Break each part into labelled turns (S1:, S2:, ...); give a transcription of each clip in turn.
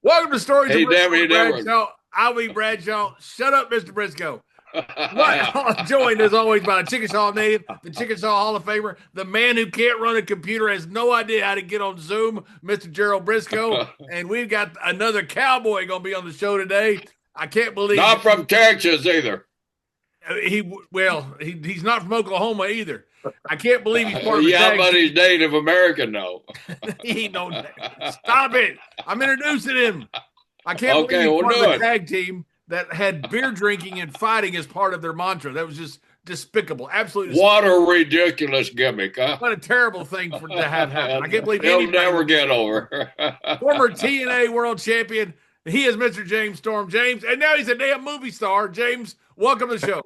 S1: Welcome to Stories of Brisco and
S2: Never.
S1: Bradshaw. I'll be Bradshaw. Shut up, Mr. Brisco. Joined as always by a Chickasaw native, the Chickasaw Hall of Famer, the man who can't run a computer, has no idea how to get on Zoom, Mr. Gerald Brisco. And we've got another cowboy going to be on the show today. I can't believe
S2: not from Texas either.
S1: He's not from Oklahoma either. I can't believe he's part of the
S2: tag but
S1: team.
S2: He's Native American though.
S1: He don't stop it. I'm introducing him. I can't believe he's part of the tag team that had beer drinking and fighting as part of their mantra. That was just despicable. Absolutely despicable.
S2: What a ridiculous gimmick, huh?
S1: What a terrible thing to have happen. I can't believe
S2: he'll never get over.
S1: Former TNA World Champion. He is Mr. James Storm. James, and now he's a damn movie star. James, welcome to the show.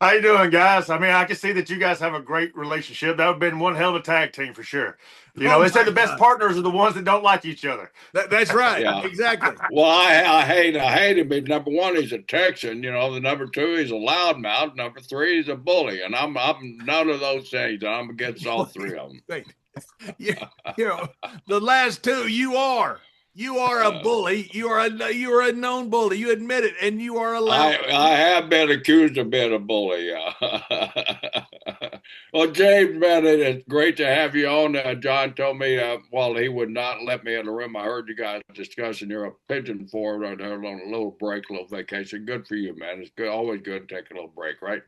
S3: How you doing, guys? I mean, I can see that you guys have a great relationship. That would have been one hell of a tag team for sure. You know, they say the best partners are the ones that don't like each other.
S1: That's right. Yeah. Exactly.
S2: Well, I hate him. But number one, he's a Texan. You know, the number two, he's a loudmouth. Number three, he's a bully. And I'm none of those things. I'm against all three of them.
S1: You know, the last two, you are. You are a bully. You are a known bully. You admit it, and you are allowed.
S2: I have been accused of being a bully. Well, James, man, it's great to have you on. John told me while he would not let me in the room, I heard you guys discussing your pigeon forward on a little break, a little vacation. Good for you, man. It's good, always good to take a little break, right?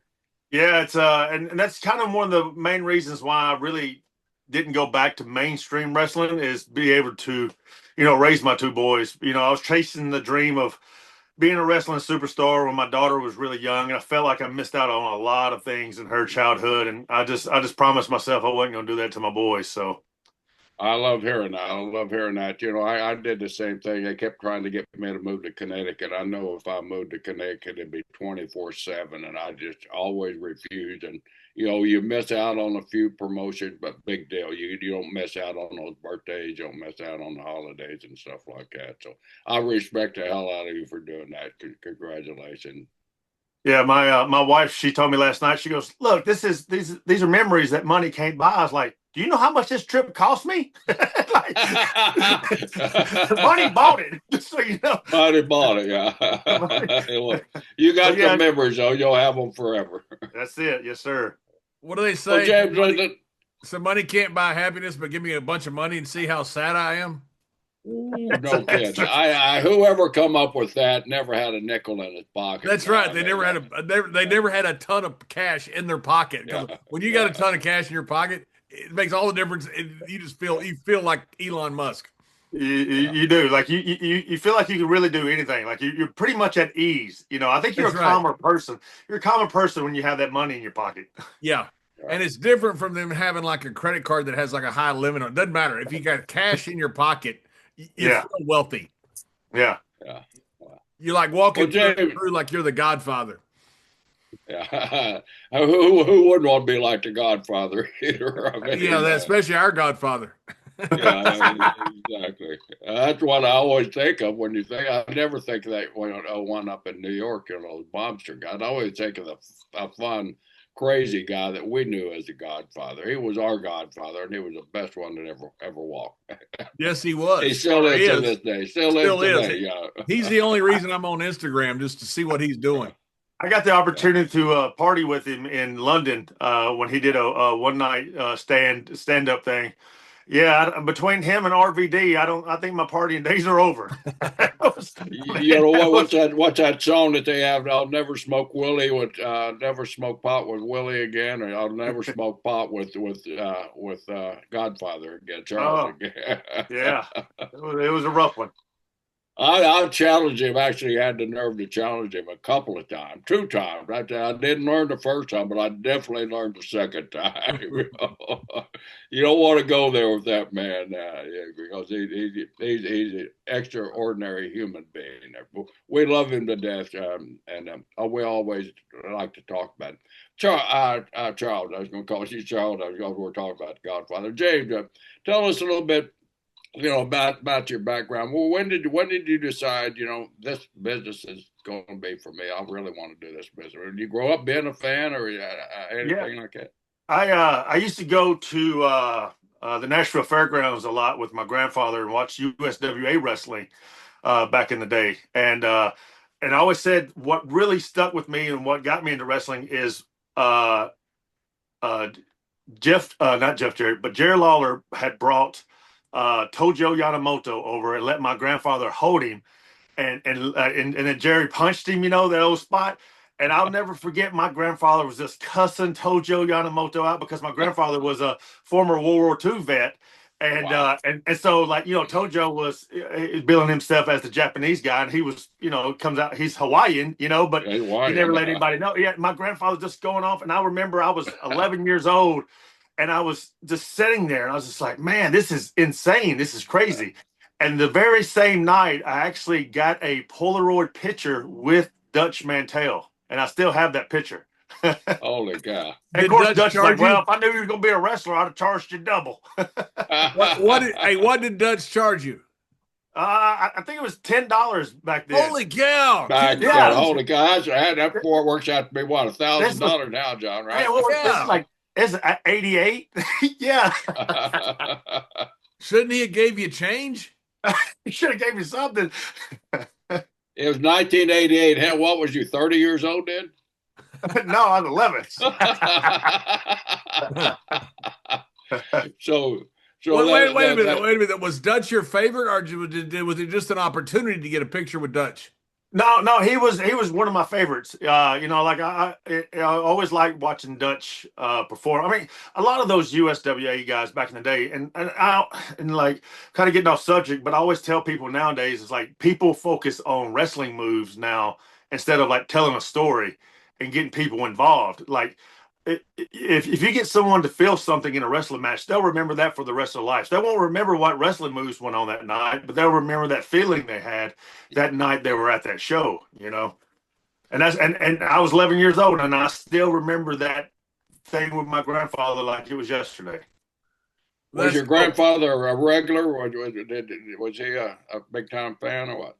S3: Yeah, it's and that's kind of one of the main reasons why I really didn't go back to mainstream wrestling, is be able to, you know, raise my two boys. You know, I was chasing the dream of being a wrestling superstar when my daughter was really young, and I felt like I missed out on a lot of things in her childhood. And I just promised myself I wasn't going to do that to my boys. So
S2: I love hearing that. You know, I did the same thing. They kept trying to get me to move to Connecticut. I know if I moved to Connecticut, it'd be 24/7, and I just always refused. And you know, you miss out on a few promotions, but big deal. You don't miss out on those birthdays. You don't miss out on the holidays and stuff like that. So I respect the hell out of you for doing that. Congratulations.
S3: Yeah, my wife, she told me last night, she goes, look, these are memories that money can't buy. I was like, do you know how much this trip cost me? Like, money bought it, just so you know.
S2: Money bought it, yeah. You got the memories, though. You'll have them forever.
S3: That's it. Yes, sir.
S1: What do they say?
S2: Well, James,
S1: money can't buy happiness, but give me a bunch of money and see how sad I am.
S2: No kidding. Whoever come up with that never had a nickel in his pocket.
S1: That's right. They never had a ton of cash in their pocket. Yeah. When you got a ton of cash in your pocket, it makes all the difference. You feel like Elon Musk.
S3: You do. Like you feel like you can really do anything. Like you're pretty much at ease. You know, I think you're calmer person. You're a calmer person when you have that money in your pocket.
S1: Yeah. And it's different from them having like a credit card that has like a high limit on it. Doesn't matter. If you got cash in your pocket, you're still wealthy.
S3: Yeah.
S1: You're like walking through like you're the Godfather.
S2: Yeah. Who wouldn't want to be like the Godfather either? I mean,
S1: especially our Godfather.
S2: Yeah, exactly. That's what I always think of when you think. I never think of that one up in New York, you know, the mobster guy. I always think of the fun, crazy guy that we knew as the Godfather. He was our Godfather, and he was the best one that ever walked.
S1: Yes, he was.
S2: He still is to this day. Still is today. Yeah.
S1: He's the only reason I'm on Instagram, just to see what he's doing.
S3: I got the opportunity to party with him in London when he did a one night stand up thing. Yeah, between him and RVD, I think my partying days are over.
S2: You know what's that song that they have? I'll never smoke Willie with never smoke pot with Willie again, or I'll never smoke pot with Godfather again, Charles again.
S3: Yeah, it was a rough one.
S2: I challenged him. Actually, had the nerve to challenge him a couple of times, 2 times. I didn't learn the first time, but I definitely learned the second time. You don't want to go there with that man, because he's an extraordinary human being. We love him to death, and we always like to talk about him. Charles, I was going to call you Charles. We're talking about the Godfather. James, tell us a little bit, you know, about your background. Well, when did you decide, you know, this business is going to be for me? I really want to do this business. Did you grow up being a fan or anything like that?
S3: I used to go to the Nashville Fairgrounds a lot with my grandfather and watch USWA wrestling. back in the day. And I always said what really stuck with me and what got me into wrestling is uh, uh, not Jeff Jarrett, but Jerry Lawler had brought Tojo Yamamoto over and let my grandfather hold him, and then Jerry punched him, that old spot. And I'll never forget, my grandfather was just cussing Tojo Yamamoto out because my grandfather was a former World War II vet. And
S2: Wow.
S3: and so, like, Tojo was billing himself as the Japanese guy, and he was, comes out, he's Hawaiian, but
S2: Hey, why,
S3: he never let anybody know. Yeah, my grandfather just going off, and I remember I was 11 years old, and I was just sitting there, and I was just like, man, this is insane, this is crazy. And the very same night, I actually got a Polaroid picture with Dutch Mantell, and I still have that picture.
S2: Holy cow.
S3: And of course, Dutch is like, well, if I knew you were going to be a wrestler, I'd have charged you double.
S1: What did Dutch charge you?
S3: I think it was $10 back then.
S1: Holy cow!
S3: Yeah.
S2: Holy cow. That works out to be what, $1,000 now, John, right?
S3: Yeah, this is like, it's 88. Yeah.
S1: Shouldn't he have gave you change?
S3: He should have gave me something.
S2: It was 1988. Hell, what was you, 30 years old then?
S3: No, I was 11.
S2: So
S1: wait a minute. Was Dutch your favorite, or was it just an opportunity to get a picture with Dutch?
S3: No, he was one of my favorites. Like I always liked watching Dutch perform. I mean, a lot of those USWA guys back in the day, and like kind of getting off subject, but I always tell people nowadays it's like people focus on wrestling moves now instead of like telling a story and getting people involved. Like if you get someone to feel something in a wrestling match, they'll remember that for the rest of their lives. They won't remember what wrestling moves went on that night, but they'll remember that feeling they had that night they were at that show, And and I was 11 years old, and I still remember that thing with my grandfather like it was yesterday.
S2: Was your grandfather a regular? Was he a big time fan or what?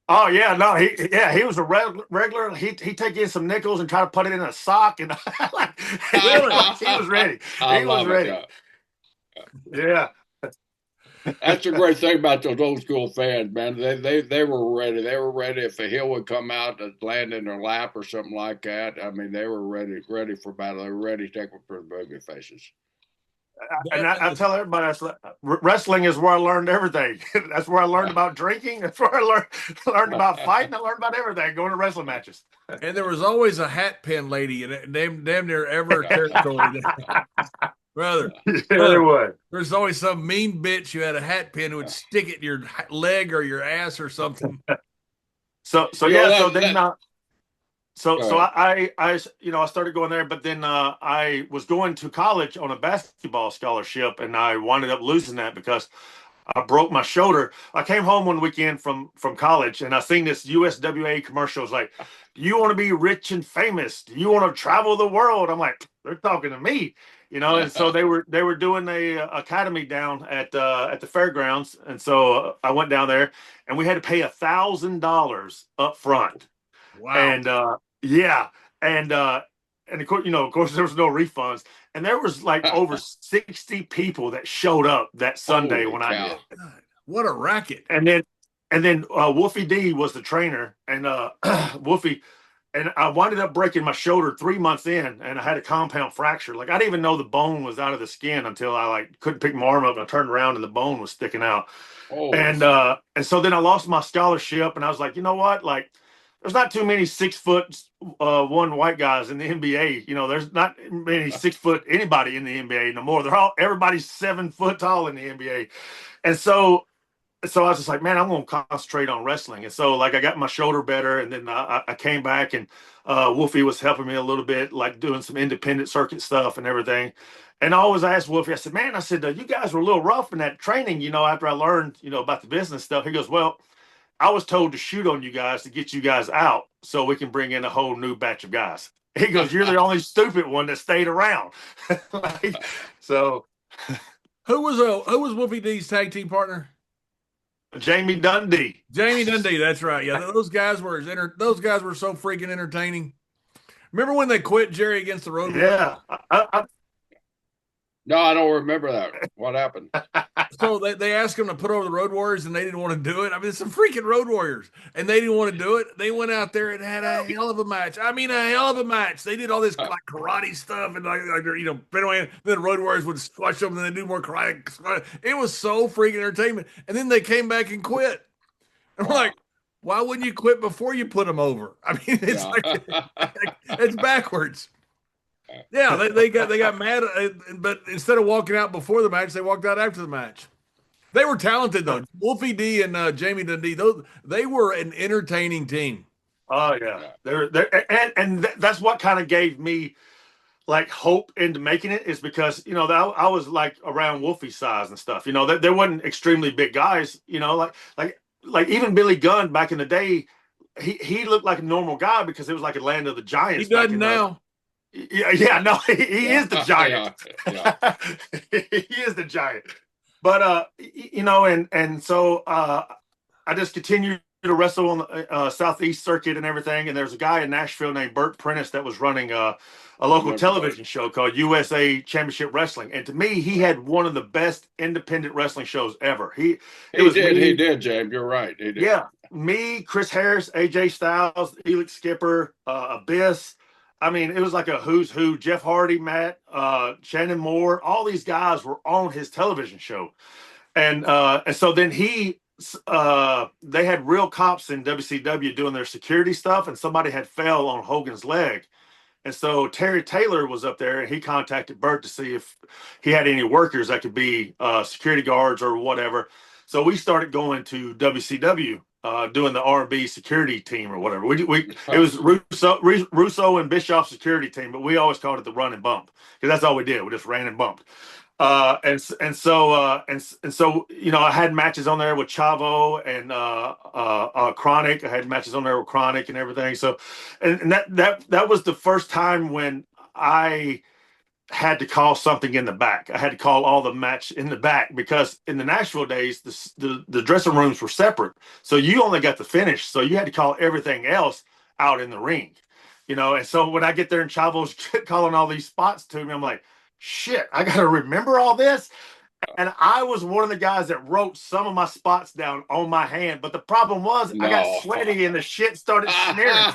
S3: Oh yeah, no, he was a regular. He'd take in some nickels and try to put it in a sock, and really, he was ready. He was ready. Yeah.
S2: That's the great thing about those old school fans, man. They were ready. They were ready if a heel would come out and land in their lap or something like that. I mean, they were ready for battle. They were ready to take it for the baby faces.
S3: And I tell everybody, wrestling is where I learned everything. That's where I learned about drinking. That's where I learned about fighting. I learned about everything going to wrestling matches.
S1: And there was always a hat pin lady in damn near every territory. Brother,
S3: yeah, there was.
S1: There's always some mean bitch who had a hat pin who would stick it in your leg or your ass or something.
S3: So I started going there, but then I was going to college on a basketball scholarship, and I winded up losing that because I broke my shoulder. I came home one weekend from college, and I seen this USWA commercial. It's like, do you want to be rich and famous? Do you want to travel the world? I'm like, they're talking to me, And so they were doing a academy down at the fairgrounds, and so I went down there, and we had to pay $1,000 up front.
S1: Wow.
S3: And and of course there was no refunds, and there was like over 60 people that showed up that Sunday when I did.
S1: What a racket!
S3: And then Wolfie D was the trainer, and Wolfie, and I winded up breaking my shoulder 3 months in, and I had a compound fracture. Like I didn't even know the bone was out of the skin until I couldn't pick my arm up, and I turned around and the bone was sticking out. And so then I lost my scholarship, and I was like, you know what, like. There's not too many 6'1" white guys in the NBA. There's not many 6 foot anybody in the NBA no more. Everybody's 7 foot tall in the NBA. And so I was just like, man, I'm going to concentrate on wrestling. And so like I got my shoulder better, and then I came back, and Wolfie was helping me a little bit, like doing some independent circuit stuff and everything. And I always asked Wolfie, I said, man, you guys were a little rough in that training, after I learned, about the business stuff. He goes, well, I was told to shoot on you guys to get you guys out so we can bring in a whole new batch of guys. He goes, you're the only stupid one that stayed around. So
S1: who was Wolfie D's tag team partner?
S3: Jamie Dundee.
S1: Jamie Dundee, that's right. Yeah, those guys were so freaking entertaining. Remember when they quit Jerry Against the Road?
S3: Yeah.
S2: No, I don't remember that. What happened?
S1: So they asked him to put over the Road Warriors, and they didn't want to do it. I mean, it's some freaking Road Warriors, and they didn't want to do it. They went out there and had a hell of a match. I mean, a hell of a match. They did all this like karate stuff, and like anyway, then Road Warriors would squash them, and then they do more karate. It was so freaking entertainment. And then they came back and quit. I'm like, why wouldn't you quit before you put them over? I mean, it's it's backwards. Yeah, they got mad, but instead of walking out before the match, they walked out after the match. They were talented though. Wolfie D and Jamie Dundee, they were an entertaining team.
S3: Oh yeah, that's what kind of gave me like hope into making it, is because I was like around Wolfie's size and stuff. They weren't extremely big guys. Like even Billy Gunn back in the day, he looked like a normal guy because it was like a land of the giants.
S1: He doesn't now.
S3: No, he is the giant. He is the giant. But so I just continued to wrestle on the Southeast circuit and everything. And there's a guy in Nashville named Bert Prentice that was running a local television show called USA Championship Wrestling. And to me, he had one of the best independent wrestling shows ever. He
S2: did, James. You're right. He did.
S3: Yeah, me, Chris Harris, AJ Styles, Elix Skipper, Abyss. I mean, it was like a who's who. Jeff Hardy, Matt, Shannon Moore, all these guys were on his television show. And so then they had real cops in WCW doing their security stuff, and somebody had fell on Hogan's leg. And so Terry Taylor was up there, and he contacted Bert to see if he had any workers that could be security guards or whatever. So we started going to WCW, doing the R&B security team or whatever. It was Russo and Bischoff security team, but we always called it the run and bump because that's all we did. We just ran and bumped. And so I had matches on there with Chavo and Chronic. I had matches on there with Chronic and everything. So, and that was the first time when I had to call something in the back. I had to call all the match in the back because in the Nashville days, the dressing rooms were separate. So you only got the finish. So you had to call everything else out in the ring, And so when I get there and Chavo's calling all these spots to me, I'm like, shit, I got to remember all this. And I was one of the guys that wrote some of my spots down on my hand. But the problem was I got sweaty and the shit started smearing.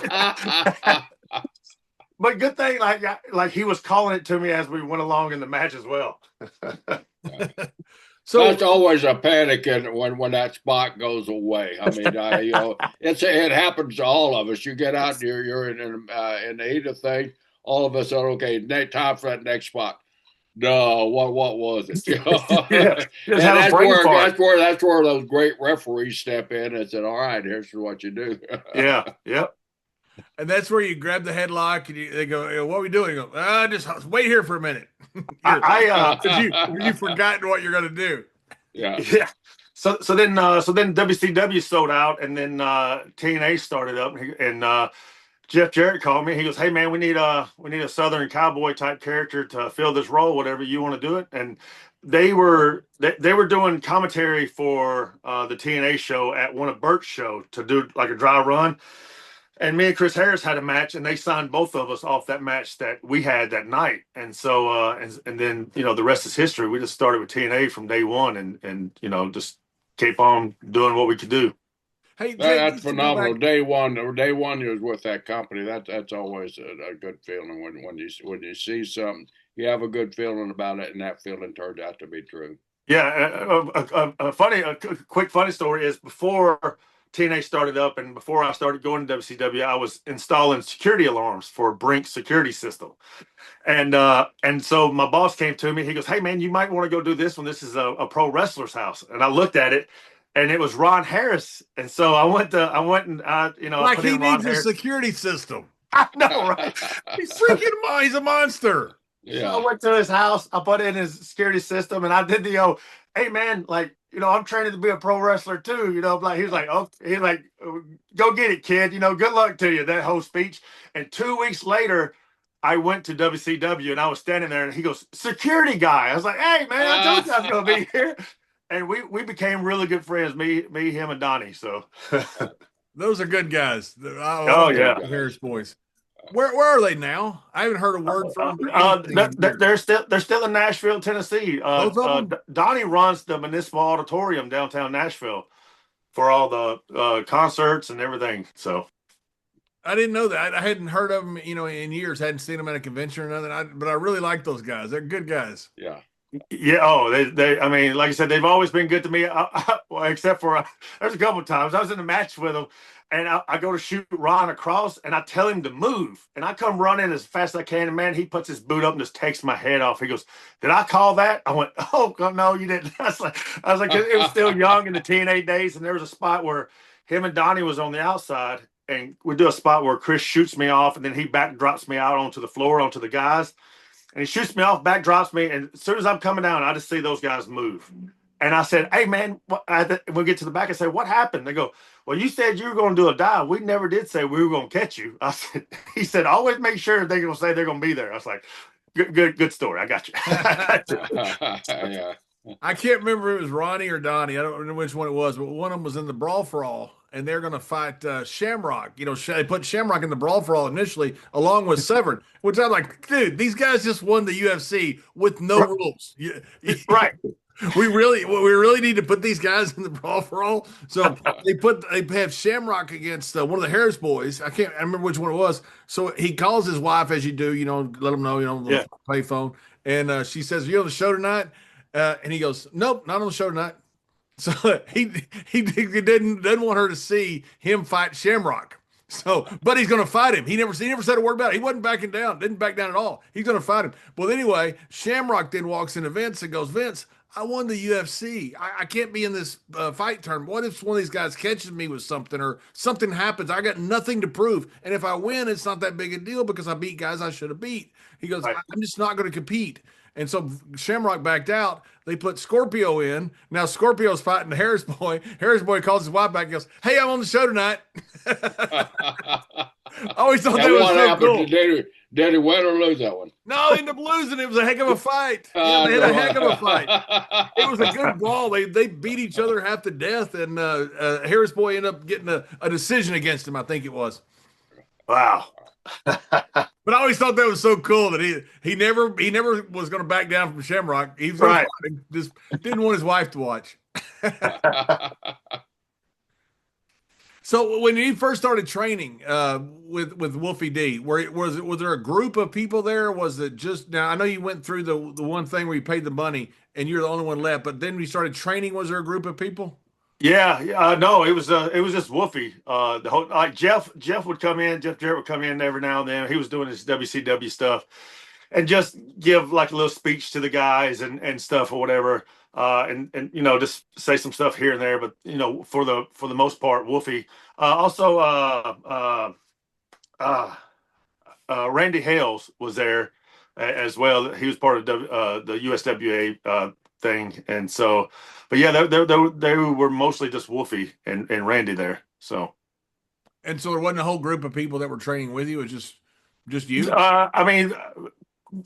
S3: But good thing, like he was calling it to me as we went along in the match as well.
S2: So that's always a panic when that spot goes away. I mean, it happens to all of us. You get out and you're in the heat of things. All of us are okay. Time for that next spot. No, what was it? That's where those great referees step in and said, "All right, here's what you do."
S3: Yep.
S1: And that's where you grab the headlock and they go, "What are we doing?" You go, just wait here for a minute. You've forgotten what you're going to do.
S2: Yeah.
S3: So then WCW sold out, and then TNA started up, and Jeff Jarrett called me. He goes, "Hey man, we need a Southern cowboy type character to fill this role. Whatever you want to do it." And they were doing commentary for the TNA show at one of Bert's show to do like a dry run. And me and Chris Harris had a match, and they signed both of us off that match that we had that night. And so, and then the rest is history. We just started with TNA from day one, and just keep on doing what we could do.
S1: Hey,
S2: that's phenomenal. Day one you was with that company. That's always a good feeling when you see something, you have a good feeling about it, and that feeling turned out to be true.
S3: Yeah, a quick funny story is before TNA started up and before I started going to WCW, I was installing security alarms for Brink's security system. And so my boss came to me. He goes, "Hey man, you might want to go do this one. This is a pro wrestler's house." And I looked at it, and it was Ron Harris. And so I went and
S1: like
S3: put
S1: he
S3: in Ron
S1: needs
S3: Harris.
S1: A security system.
S3: I know, right?
S1: He's a monster.
S2: Yeah.
S3: So I went to his house. I put in his security system, and I did the "Hey man, like I'm training to be a pro wrestler too." Like he was like, "Oh," he's like, "Go get it, kid. Good luck to you." That whole speech. And 2 weeks later, I went to WCW, and I was standing there, and he goes, "Security guy." I was like, "Hey man, I told you I was gonna be here." And we became really good friends, me, him, and Donnie. So
S1: those are good guys.
S3: Yeah,
S1: Harris boys. Where are they now? I haven't heard a word from them.
S3: They're still in Nashville, Tennessee.
S1: Both of them?
S3: Donnie runs the Municipal Auditorium downtown Nashville for all the concerts and everything. So
S1: I didn't know that. I hadn't heard of them, in years. Hadn't seen them at a convention or nothing. But I really like those guys. They're good guys.
S2: Yeah.
S3: Yeah. Oh, they. I mean, like I said, they've always been good to me. Well, except for there's a couple of times I was in a match with them, and I go to shoot Ron across, and I tell him to move, and I come running as fast as I can, and man, he puts his boot up and just takes my head off. He goes, "Did I call that?" I went, "Oh no, you didn't." I was like, it was still young in the TNA days, and there was a spot where him and Donnie was on the outside, and we do a spot where Chris shoots me off, and then he back drops me out onto the floor onto the guys. And he shoots me off, back drops me, and as soon as I'm coming down, I just see those guys move. And I said, "Hey, man," we'll get to the back. I said, "What happened?" They go, "Well, you said you were going to do a dive. We never did say we were going to catch you." He said, "Always make sure they're going to say they're going to be there." I was like, good story. I got you.
S2: Yeah.
S1: I can't remember if it was Ronnie or Donnie. I don't remember which one it was, but one of them was in the Brawl for All, and they're going to fight Shamrock. They put Shamrock in the Brawl for All initially, along with Severn, which I'm like, dude, these guys just won the UFC with no rules.
S3: Right.
S1: We really need to put these guys in the Brawl for All. So they have Shamrock against one of the Harris boys. I remember which one it was. So he calls his wife, as you do, let them know, the payphone, and she says, "Are you on the show tonight?" And he goes, "Nope, not on the show tonight." So he didn't want her to see him fight Shamrock. So, but he's going to fight him. He never said a word about it. He wasn't backing down. Didn't back down at all. He's going to fight him. Well, anyway, Shamrock then walks into Vince and goes, "Vince, I won the UFC. I can't be in this fight tournament. What if one of these guys catches me with something or something happens? I got nothing to prove. And if I win, it's not that big a deal because I beat guys I should have beat." He goes,
S3: Right.
S1: "I'm just not going to compete." And so Shamrock backed out. They put Scorpio in. Now Scorpio's fighting the Harris boy. Harris boy calls his wife back and goes, "Hey, I'm on the show tonight." I always thought that was so cool.
S2: Did he win or lose that one?
S1: No, they ended up losing. It was a heck of a fight. They had a heck of a fight. It was a good brawl. They beat each other half to death, and Harris boy ended up getting a decision against him, I think it was.
S3: Wow.
S1: But I always thought that was so cool that he never was going to back down from Shamrock. He was
S3: right.
S1: Just didn't want his wife to watch. So when you first started training with Wolfie D, was there a group of people there? Was it just now? I know you went through the one thing where you paid the money and you're the only one left, but then we started training. Was there a group of people?
S3: Yeah, no, it was just Wolfie. The whole Jeff would come in, Jeff Jarrett would come in every now and then. He was doing his WCW stuff and just give like a little speech to the guys and stuff or whatever. And just say some stuff here and there, but for the most part, Wolfie. Also, Randy Hales was there as well. He was part of the USWA thing, and so, but yeah, they were mostly just Wolfie and Randy there. So,
S1: and so there wasn't a whole group of people that were training with you. It was just you.
S3: I mean,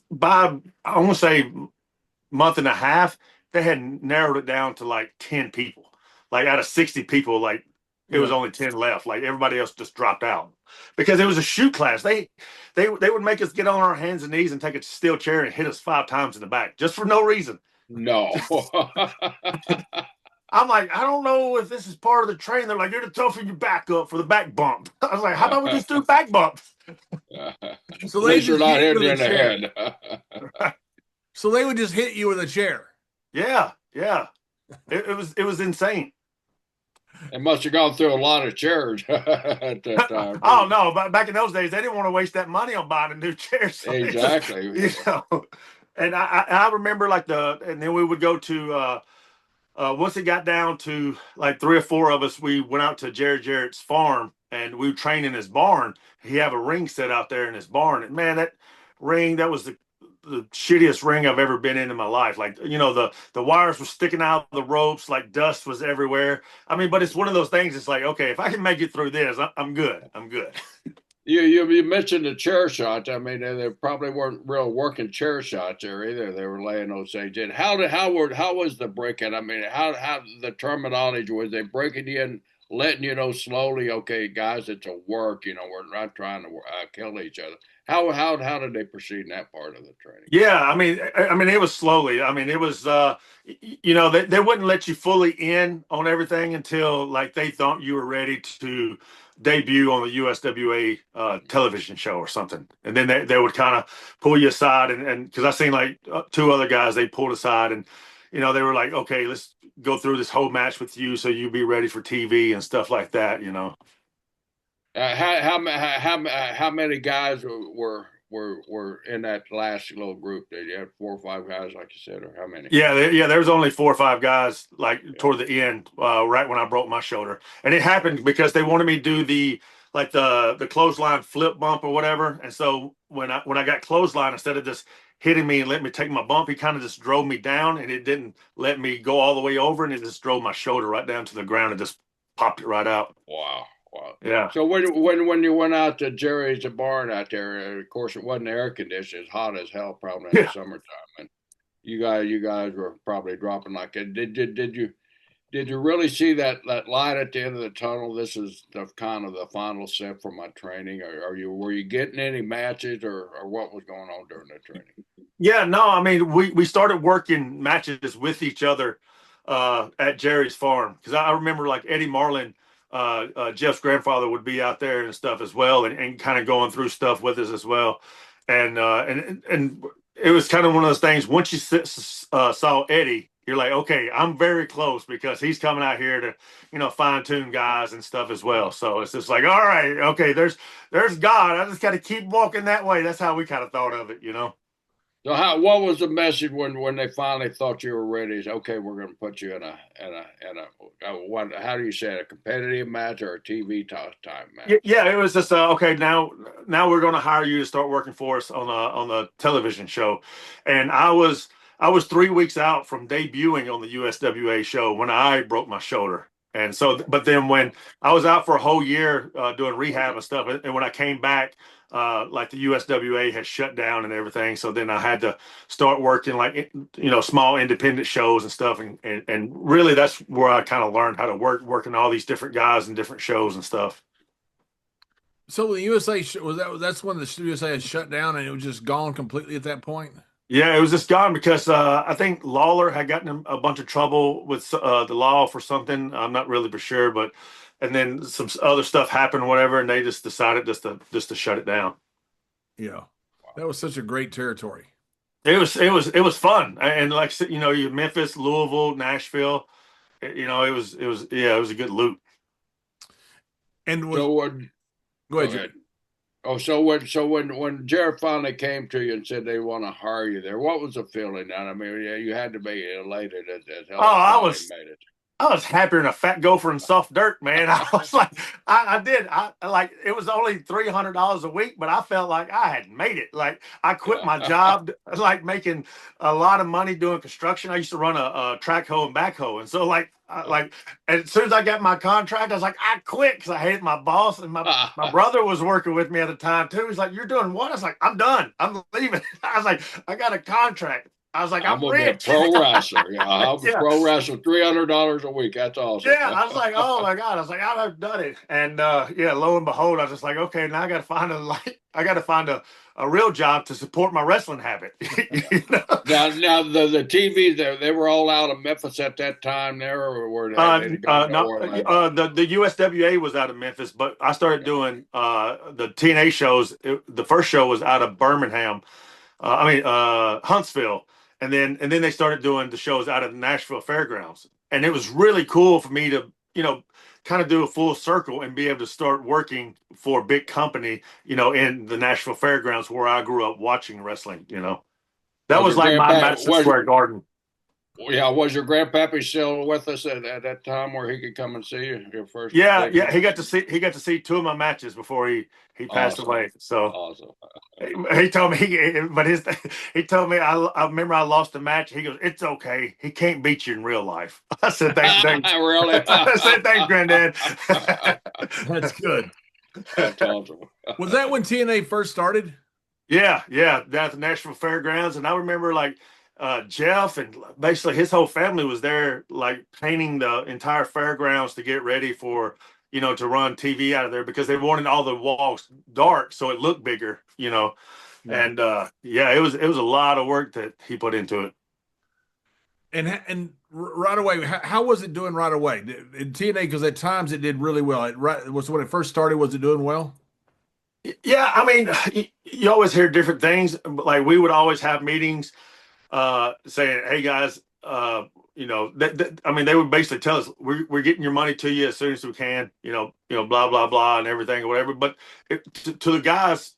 S3: by I want to say month and a half, they had narrowed it down to like 10 people. Like out of 60 people, like it was only 10 left. Like everybody else just dropped out because it was a shoot class. They would make us get on our hands and knees and take a steel chair and hit us 5 times in the back just for no reason.
S2: No.
S3: I'm like, I don't know if this is part of the training. They're like, "You're to toughen your back up for the back bump." I was like, "How about we just do back bumps?"
S1: So they
S2: just not hit you in the head.
S1: So they would just hit you with a chair.
S3: Yeah. It was insane.
S2: It must have gone through a lot of chairs at that time.
S3: Oh no, but back in those days, they didn't want to waste that money on buying a new chair. So
S2: exactly.
S3: And I remember and then we would go to once it got down to like 3 or 4 of us, we went out to Jarrett's farm and we would train in his barn. He have a ring set out there in his barn, and man, that ring, that was the shittiest ring I've ever been in my life. Like, the wires were sticking out of the ropes, like dust was everywhere. I mean, but it's one of those things. It's like, okay, if I can make it through this, I'm good. I'm good.
S2: You mentioned the chair shots. I mean, they probably weren't real working chair shots there either. They were laying those things in. How was the breaking? I mean, how the terminology was? They breaking you in letting you know slowly, okay, guys, it's a work. We're not trying to kill each other. How did they proceed in that part of the training?
S3: Yeah, I mean, it was slowly. I mean, it was, they wouldn't let you fully in on everything until like they thought you were ready to debut on the USWA television show or something, and then they would kind of pull you aside, and because I seen like two other guys they pulled aside, and they were like, okay, let's go through this whole match with you so you be ready for TV and stuff like that.
S2: How many guys were in that last little group? Did you have 4 or 5 guys, like you said, or how many?
S3: Yeah, there was only 4 or 5 guys toward the end, right when I broke my shoulder, and it happened because they wanted me to do the clothesline flip bump or whatever. And so when I got clothesline, instead of just hitting me and let me take my bump, he kind of just drove me down, and it didn't let me go all the way over, and it just drove my shoulder right down to the ground and just popped it right out.
S2: Wow. Wow.
S3: Yeah.
S2: So when you went out to Jerry's barn out there, of course it wasn't air conditioned, it's hot as hell probably in the summertime, and you guys were probably dropping like it. Did you really see that light at the end of the tunnel? This is the kind of the final step for my training. Were you getting any matches or what was going on during the training?
S3: Yeah, no, I mean we started working matches with each other at Jerry's farm, because I remember like Eddie Marlin. Jeff's grandfather would be out there and stuff as well, and kind of going through stuff with us as well, and it was kind of one of those things. Once you saw Eddie, you're like, okay, I'm very close, because he's coming out here to fine tune guys and stuff as well. So it's just like, all right, okay, there's God. I just got to keep walking that way. That's how we kind of thought of it.
S2: So what was the message when they finally thought you were ready? Okay, we're going to put you in a how do you say it, a competitive match or a TV time match?
S3: Yeah, it was just okay. Now we're going to hire you to start working for us on the television show, and I was 3 weeks out from debuting on the USWA show when I broke my shoulder. And so, but then when I was out for a whole year doing rehab and stuff, and when I came back, like the USWA had shut down and everything. So then I had to start working like, small independent shows and stuff. And really that's where I kind of learned how to working all these different guys and different shows and stuff.
S1: So the USA that's when the USA had shut down and it was just gone completely at that point?
S3: Yeah, it was just gone because I think Lawler had gotten in a bunch of trouble with the law for something. I'm not really for sure, and then some other stuff happened, whatever, and they just decided just to shut it down.
S1: Yeah, that was such a great territory.
S3: It was fun, and like you Memphis, Louisville, Nashville. It was a good loop.
S1: And
S2: go ahead. Oh, so when Jared finally came to you and said they want to hire you there, what was the feeling? I mean, you had to be elated as hell.
S3: I was happier than a fat gopher in soft dirt, man. I was like, it was only $300 a week, but I felt like I had made it. Like I quit my job, like making a lot of money doing construction. I used to run a track hoe and backhoe, and so as soon as I got my contract, I was like, I quit because I hated my boss, and my brother was working with me at the time too. He's like, "You're doing what?" I was like, "I'm done. I'm leaving." I was like, "I got a contract." I was like, I'm rich.
S2: I'm a pro wrestler. Yeah, I'm a pro wrestler. $300 a week. That's awesome.
S3: Yeah, I was like, oh my God. I was like, I've done it. And lo and behold, I was just like, okay, now I got to find a real job to support my wrestling habit.
S2: Now the TV they were all out of Memphis at that time there, or were they?
S3: The USWA was out of Memphis, but I started doing the TNA shows. The first show was out of Birmingham. Huntsville. And then they started doing the shows out of the Nashville Fairgrounds. And it was really cool for me to, kind of do a full circle and be able to start working for a big company, in the Nashville Fairgrounds where I grew up watching wrestling, That was like my Madison Square Garden.
S2: Yeah, was your grandpappy still with us at that time where he could come and see you your first?
S3: Yeah, he got to see 2 of my matches before he passed away. So
S2: awesome.
S3: He told me, he told me, I remember I lost a match. He goes, "It's okay. He can't beat you in real life." I said, thanks.
S2: Really?
S3: I said, thanks, Granddad.
S1: That's good.
S2: That's awesome.
S1: Was that when TNA first started?
S3: Yeah, down at the Nashville Fairgrounds. And I remember Jeff and basically his whole family was there, like painting the entire fairgrounds to get ready for, to run TV out of there because they wanted all the walls dark so it looked bigger, Yeah. And it was a lot of work that he put into it.
S1: And right away, how was it doing right away in TNA? Because at times it did really well. Was when it first started. Was it doing well?
S3: Yeah, I mean, you always hear different things. Like we would always have meetings saying, "Hey guys, I mean, they would basically tell us we're getting your money to you as soon as we can, blah blah blah and everything or whatever." But to the guys'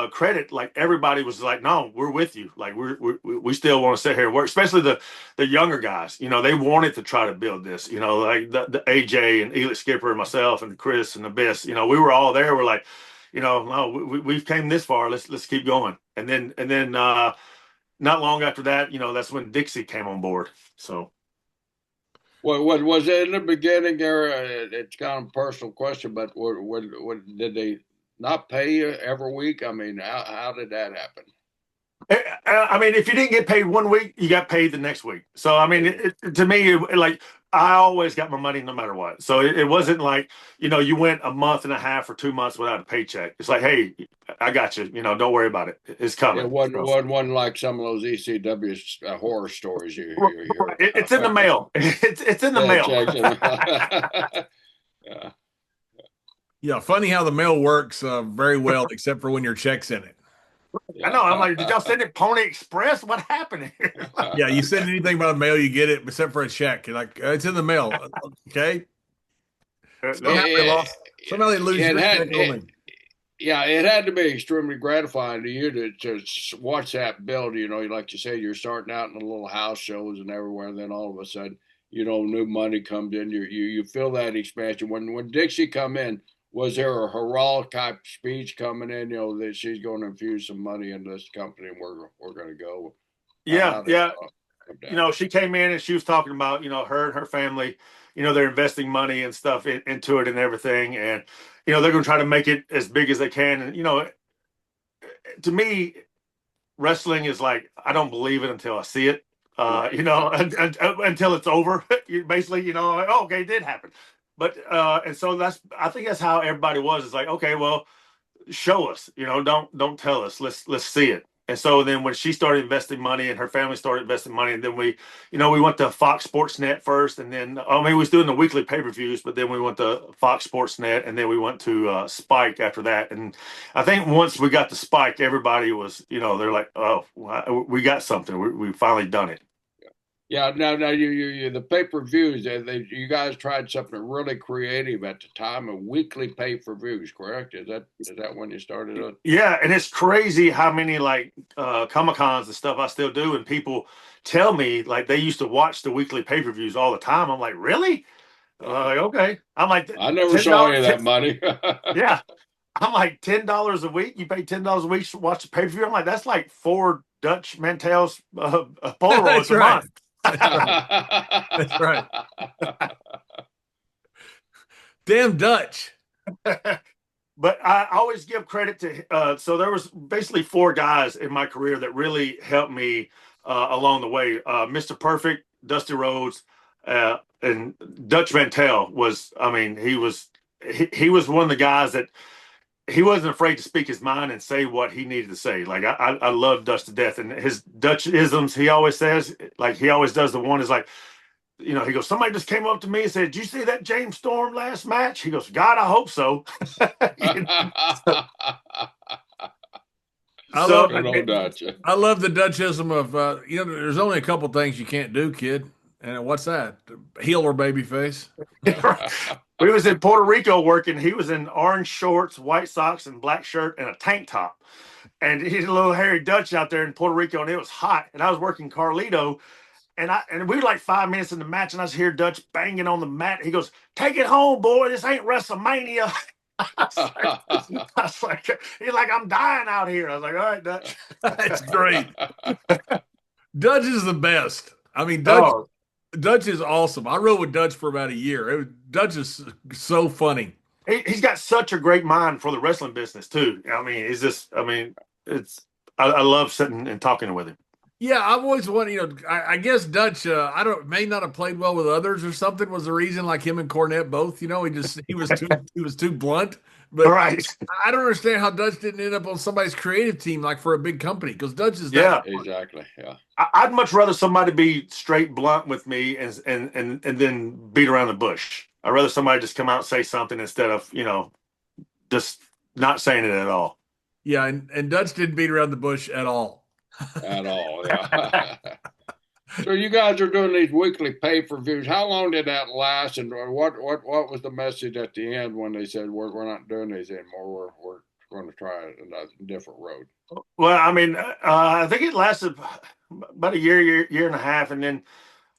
S3: credit, like everybody was like, "No, we're with you. Like we still want to sit here and work." Especially the younger guys, they wanted to try to build this. Like the AJ and Elite Skipper and myself and Chris and Abyss. We were all there. We're like, no, we've came this far. Let's keep going. And then not long after that, that's when Dixie came on board. So,
S2: what was it in the beginning there? It's kind of a personal question, but what did they not pay you every week? I mean, how did that happen?
S3: I mean, if you didn't get paid 1 week, you got paid the next week. So, I mean, to me, like I always got my money no matter what. So it wasn't like, you went a month and a half or 2 months without a paycheck. It's like, hey, I got you. Don't worry about it. It's coming.
S2: It wasn't like some of those ECW horror stories you hear.
S3: It's in the mail. It's in the
S1: mail. Yeah. Yeah. Funny how the mail works very well, except for when your check's in it.
S3: I know. I'm like, did y'all send it Pony Express? What happened here?
S1: Yeah, you send anything by the mail, you get it, except for a check. You're like, it's in the mail. Okay. Somehow they lose respect on me.
S2: Yeah, it had to be extremely gratifying to you to watch that build. Like you said, you're starting out in the little house shows and everywhere, and then all of a sudden, new money comes in. You feel that expansion. When Dixie come in, was there a hurrah type speech coming in? That she's going to infuse some money into this company, and we're going to go.
S3: Yeah. She came in and she was talking about her and her family. They're investing money and stuff into it and everything, and they're going to try to make it as big as they can. And to me, wrestling is like I don't believe it until I see it. Until it's over. Basically, okay, it did happen. But and so I think that's how everybody was. It's like, okay, well, show us, don't tell us. Let's see it. And so then when she started investing money and her family started investing money, and then we went to Fox Sports Net first, and then we was doing the weekly pay-per-views, but then we went to Fox Sports Net, and then we went to Spike after that. And I think once we got to Spike, everybody was, they're like, oh, we got something. We finally done it.
S2: Yeah, now you the pay-per-views, you guys tried something really creative at the time of weekly pay-per-views, correct? Is that when you started it?
S3: Yeah, and it's crazy how many like Comic-Cons and stuff I still do, and people tell me like they used to watch the weekly pay-per-views all the time. I'm like, really? Like, okay. I'm like,
S2: I never saw any of that money.
S3: Yeah. I'm like $10 a week. You pay $10 a week to watch the pay-per-view. I'm like, that's like 4 Dutch Mantels Polaroids a month.
S1: That's right. Damn Dutch.
S3: But I always give credit to so there was basically 4 guys in my career that really helped me along the way. Mr. Perfect, Dusty Rhodes, and Dutch Mantell was, he was one of the guys that he wasn't afraid to speak his mind and say what he needed to say. Like I love Dutch to death, and his Dutch isms he always says, like he always does the one is like, he goes, somebody just came up to me and said, "Did you see that James Storm last match?" He goes, "God, I hope so."
S1: I love the Dutchism of there's only a couple things you can't do, kid. And what's that? Heel or baby face?
S3: We was in Puerto Rico working. He was in orange shorts, white socks, and black shirt, and a tank top. And he's a little hairy Dutch out there in Puerto Rico, and it was hot. And I was working Carlito, and we were like 5 minutes in the match, and I was hear Dutch banging on the mat. He goes, "Take it home, boy. This ain't WrestleMania." I was like, he's like, "I'm dying out here." I was like, "All right, Dutch."
S1: That's great. Dutch is the best. I mean, Dutch is awesome. I rode with Dutch for about a year. Dutch is so funny.
S3: He's got such a great mind for the wrestling business too. I mean, I love sitting and talking with him.
S1: Yeah, I've always wanted, I guess Dutch, may not have played well with others or something was the reason, like him and Cornette both, he was too blunt.
S3: All
S1: But
S3: right.
S1: I don't understand how Dutch didn't end up on somebody's creative team, like for a big company, because Dutch is that.
S3: Yeah.
S2: Exactly. Yeah.
S3: I'd much rather somebody be straight blunt with me and then beat around the bush. I'd rather somebody just come out and say something instead of, just not saying it at all.
S1: Yeah, and Dutch didn't beat around the bush at all.
S2: At all. Yeah. So you guys are doing these weekly pay-per-views. How long did that last, and what was the message at the end when they said we're not doing these anymore? We're going to try a different road.
S3: Well, I mean, I think it lasted about a year and a half, and then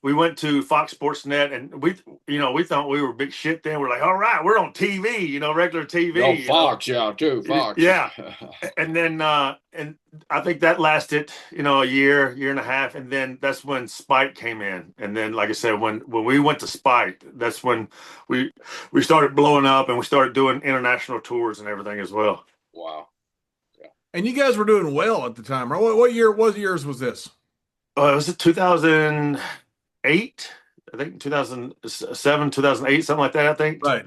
S3: we went to Fox Sports Net, and we thought we were big shit then. We're like, all right, we're on TV, regular TV.
S2: Oh, Fox, yeah, too, Fox.
S3: Yeah. And then, and I think that lasted, a year and a half. And then that's when Spike came in. And then, like I said, when we went to Spike, that's when we started blowing up and we started doing international tours and everything as well.
S2: Wow.
S1: Yeah. And you guys were doing well at the time, right? What years was this?
S3: Was it 2008? I think 2007, 2008, something like that, I think.
S1: Right.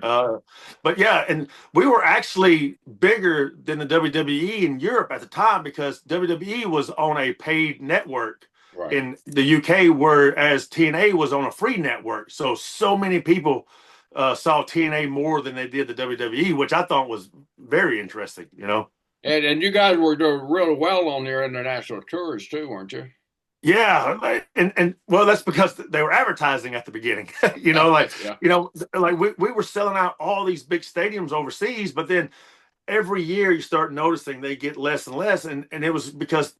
S3: But yeah, and we were actually bigger than the WWE in Europe at the time because WWE was on a paid network in the UK, whereas TNA was on a free network. So many people saw TNA more than they did the WWE, which I thought was very interesting,
S2: And you guys were doing really well on your international tours too, weren't you?
S3: Yeah, and well, that's because they were advertising at the beginning. We were selling out all these big stadiums overseas, but then every year you start noticing they get less and less, and it was because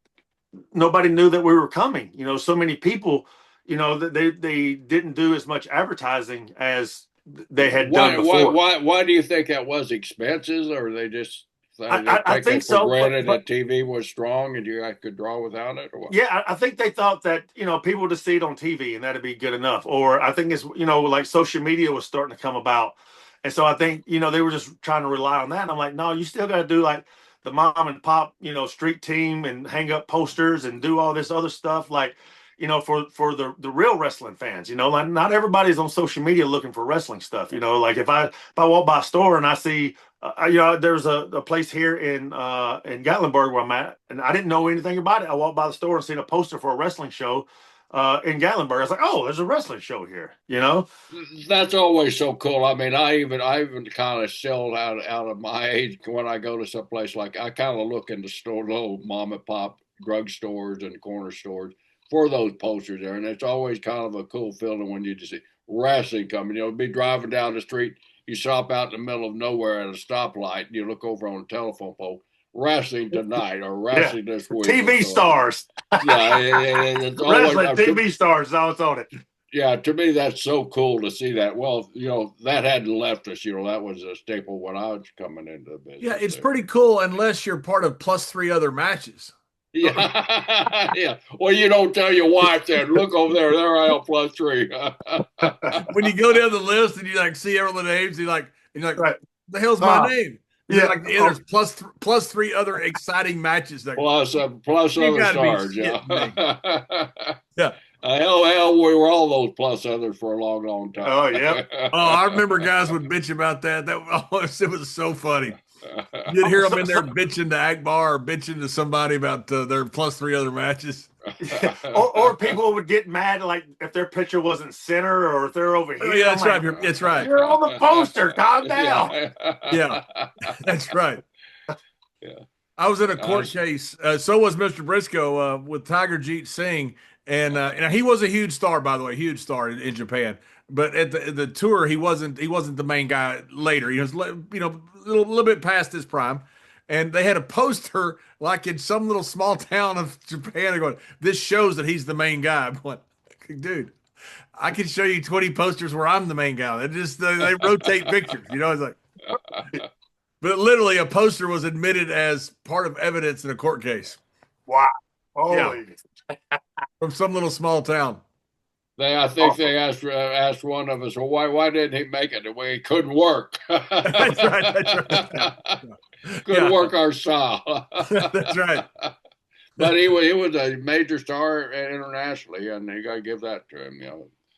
S3: nobody knew that we were coming. So many people, that they didn't do as much advertising as they had done before.
S2: Why do you think that was? Expenses, or they just?
S3: I think so.
S2: Granted, that TV was strong and you guys could draw without it, or what?
S3: Yeah, I think they thought that people just see it on TV and that'd be good enough. Or I think it's like social media was starting to come about, and so I think they were just trying to rely on that. And I'm like, no, you still got to do like the mom and pop street team and hang up posters and do all this other stuff like for the real wrestling fans. Like not everybody's on social media looking for wrestling stuff. Like if I walk by a store and I see. There's a place here in Gatlinburg where I'm at, and I didn't know anything about it. I walked by the store and seen a poster for a wrestling show in Gatlinburg. I was like, "Oh, there's a wrestling show here."
S2: That's always so cool. I mean, I even kind of sell out of my age when I go to some place like I kind of look in the store, little mom and pop drug stores and corner stores for those posters there, and it's always kind of a cool feeling when you just see wrestling coming. Be driving down the street. You stop out in the middle of nowhere at a stoplight, and you look over on the telephone pole, wrestling tonight or wrestling this week.
S3: TV stars.
S2: Yeah, it's
S3: wrestling TV stars. That's all it's on it.
S2: Yeah, to me, that's so cool to see that. Well, that hadn't left us. That was a staple when I was coming into the business.
S1: Yeah, it's pretty cool unless you're part of plus 3 other matches.
S2: Yeah, yeah. Well, you don't tell your wife that. Look over there. There I am, plus 3.
S1: When you go down the list and you see all the names, you're like, right. The hell's my name? Yeah, there's plus 3 other exciting matches.
S2: Plus other stars. Yeah.
S1: Yeah.
S2: Hell, we were all those plus others for a long, long time.
S3: Oh yeah.
S1: I remember guys would bitch about that. It was so funny. You'd hear them in there bitching to Akbar or bitching to somebody about their plus 3 other matches.
S3: or people would get mad like if their picture wasn't center or if they're over here.
S1: Oh, yeah, that's right. That's right.
S3: You're on the poster. Calm down.
S1: Yeah, that's right.
S2: Yeah.
S1: I was in a court case. So was Mr. Brisco with Tiger Jeet Singh. And he was a huge star, by the way, huge star in Japan. But at the tour, he wasn't the main guy. Later, he was a little bit past his prime, and they had a poster like in some little small town of Japan. Going, this shows that he's the main guy. I'm going, dude, I can show you 20 posters where I'm the main guy. They rotate pictures. It's like, but literally a poster was admitted as part of evidence in a court case.
S3: Wow. Holy.
S1: Yeah. From some little small town.
S2: I think they asked one of us, well, why didn't he make it? He couldn't work.
S1: That's right.
S2: Couldn't work our style.
S1: That's right.
S2: But he was a major star internationally, and you got to give that to him.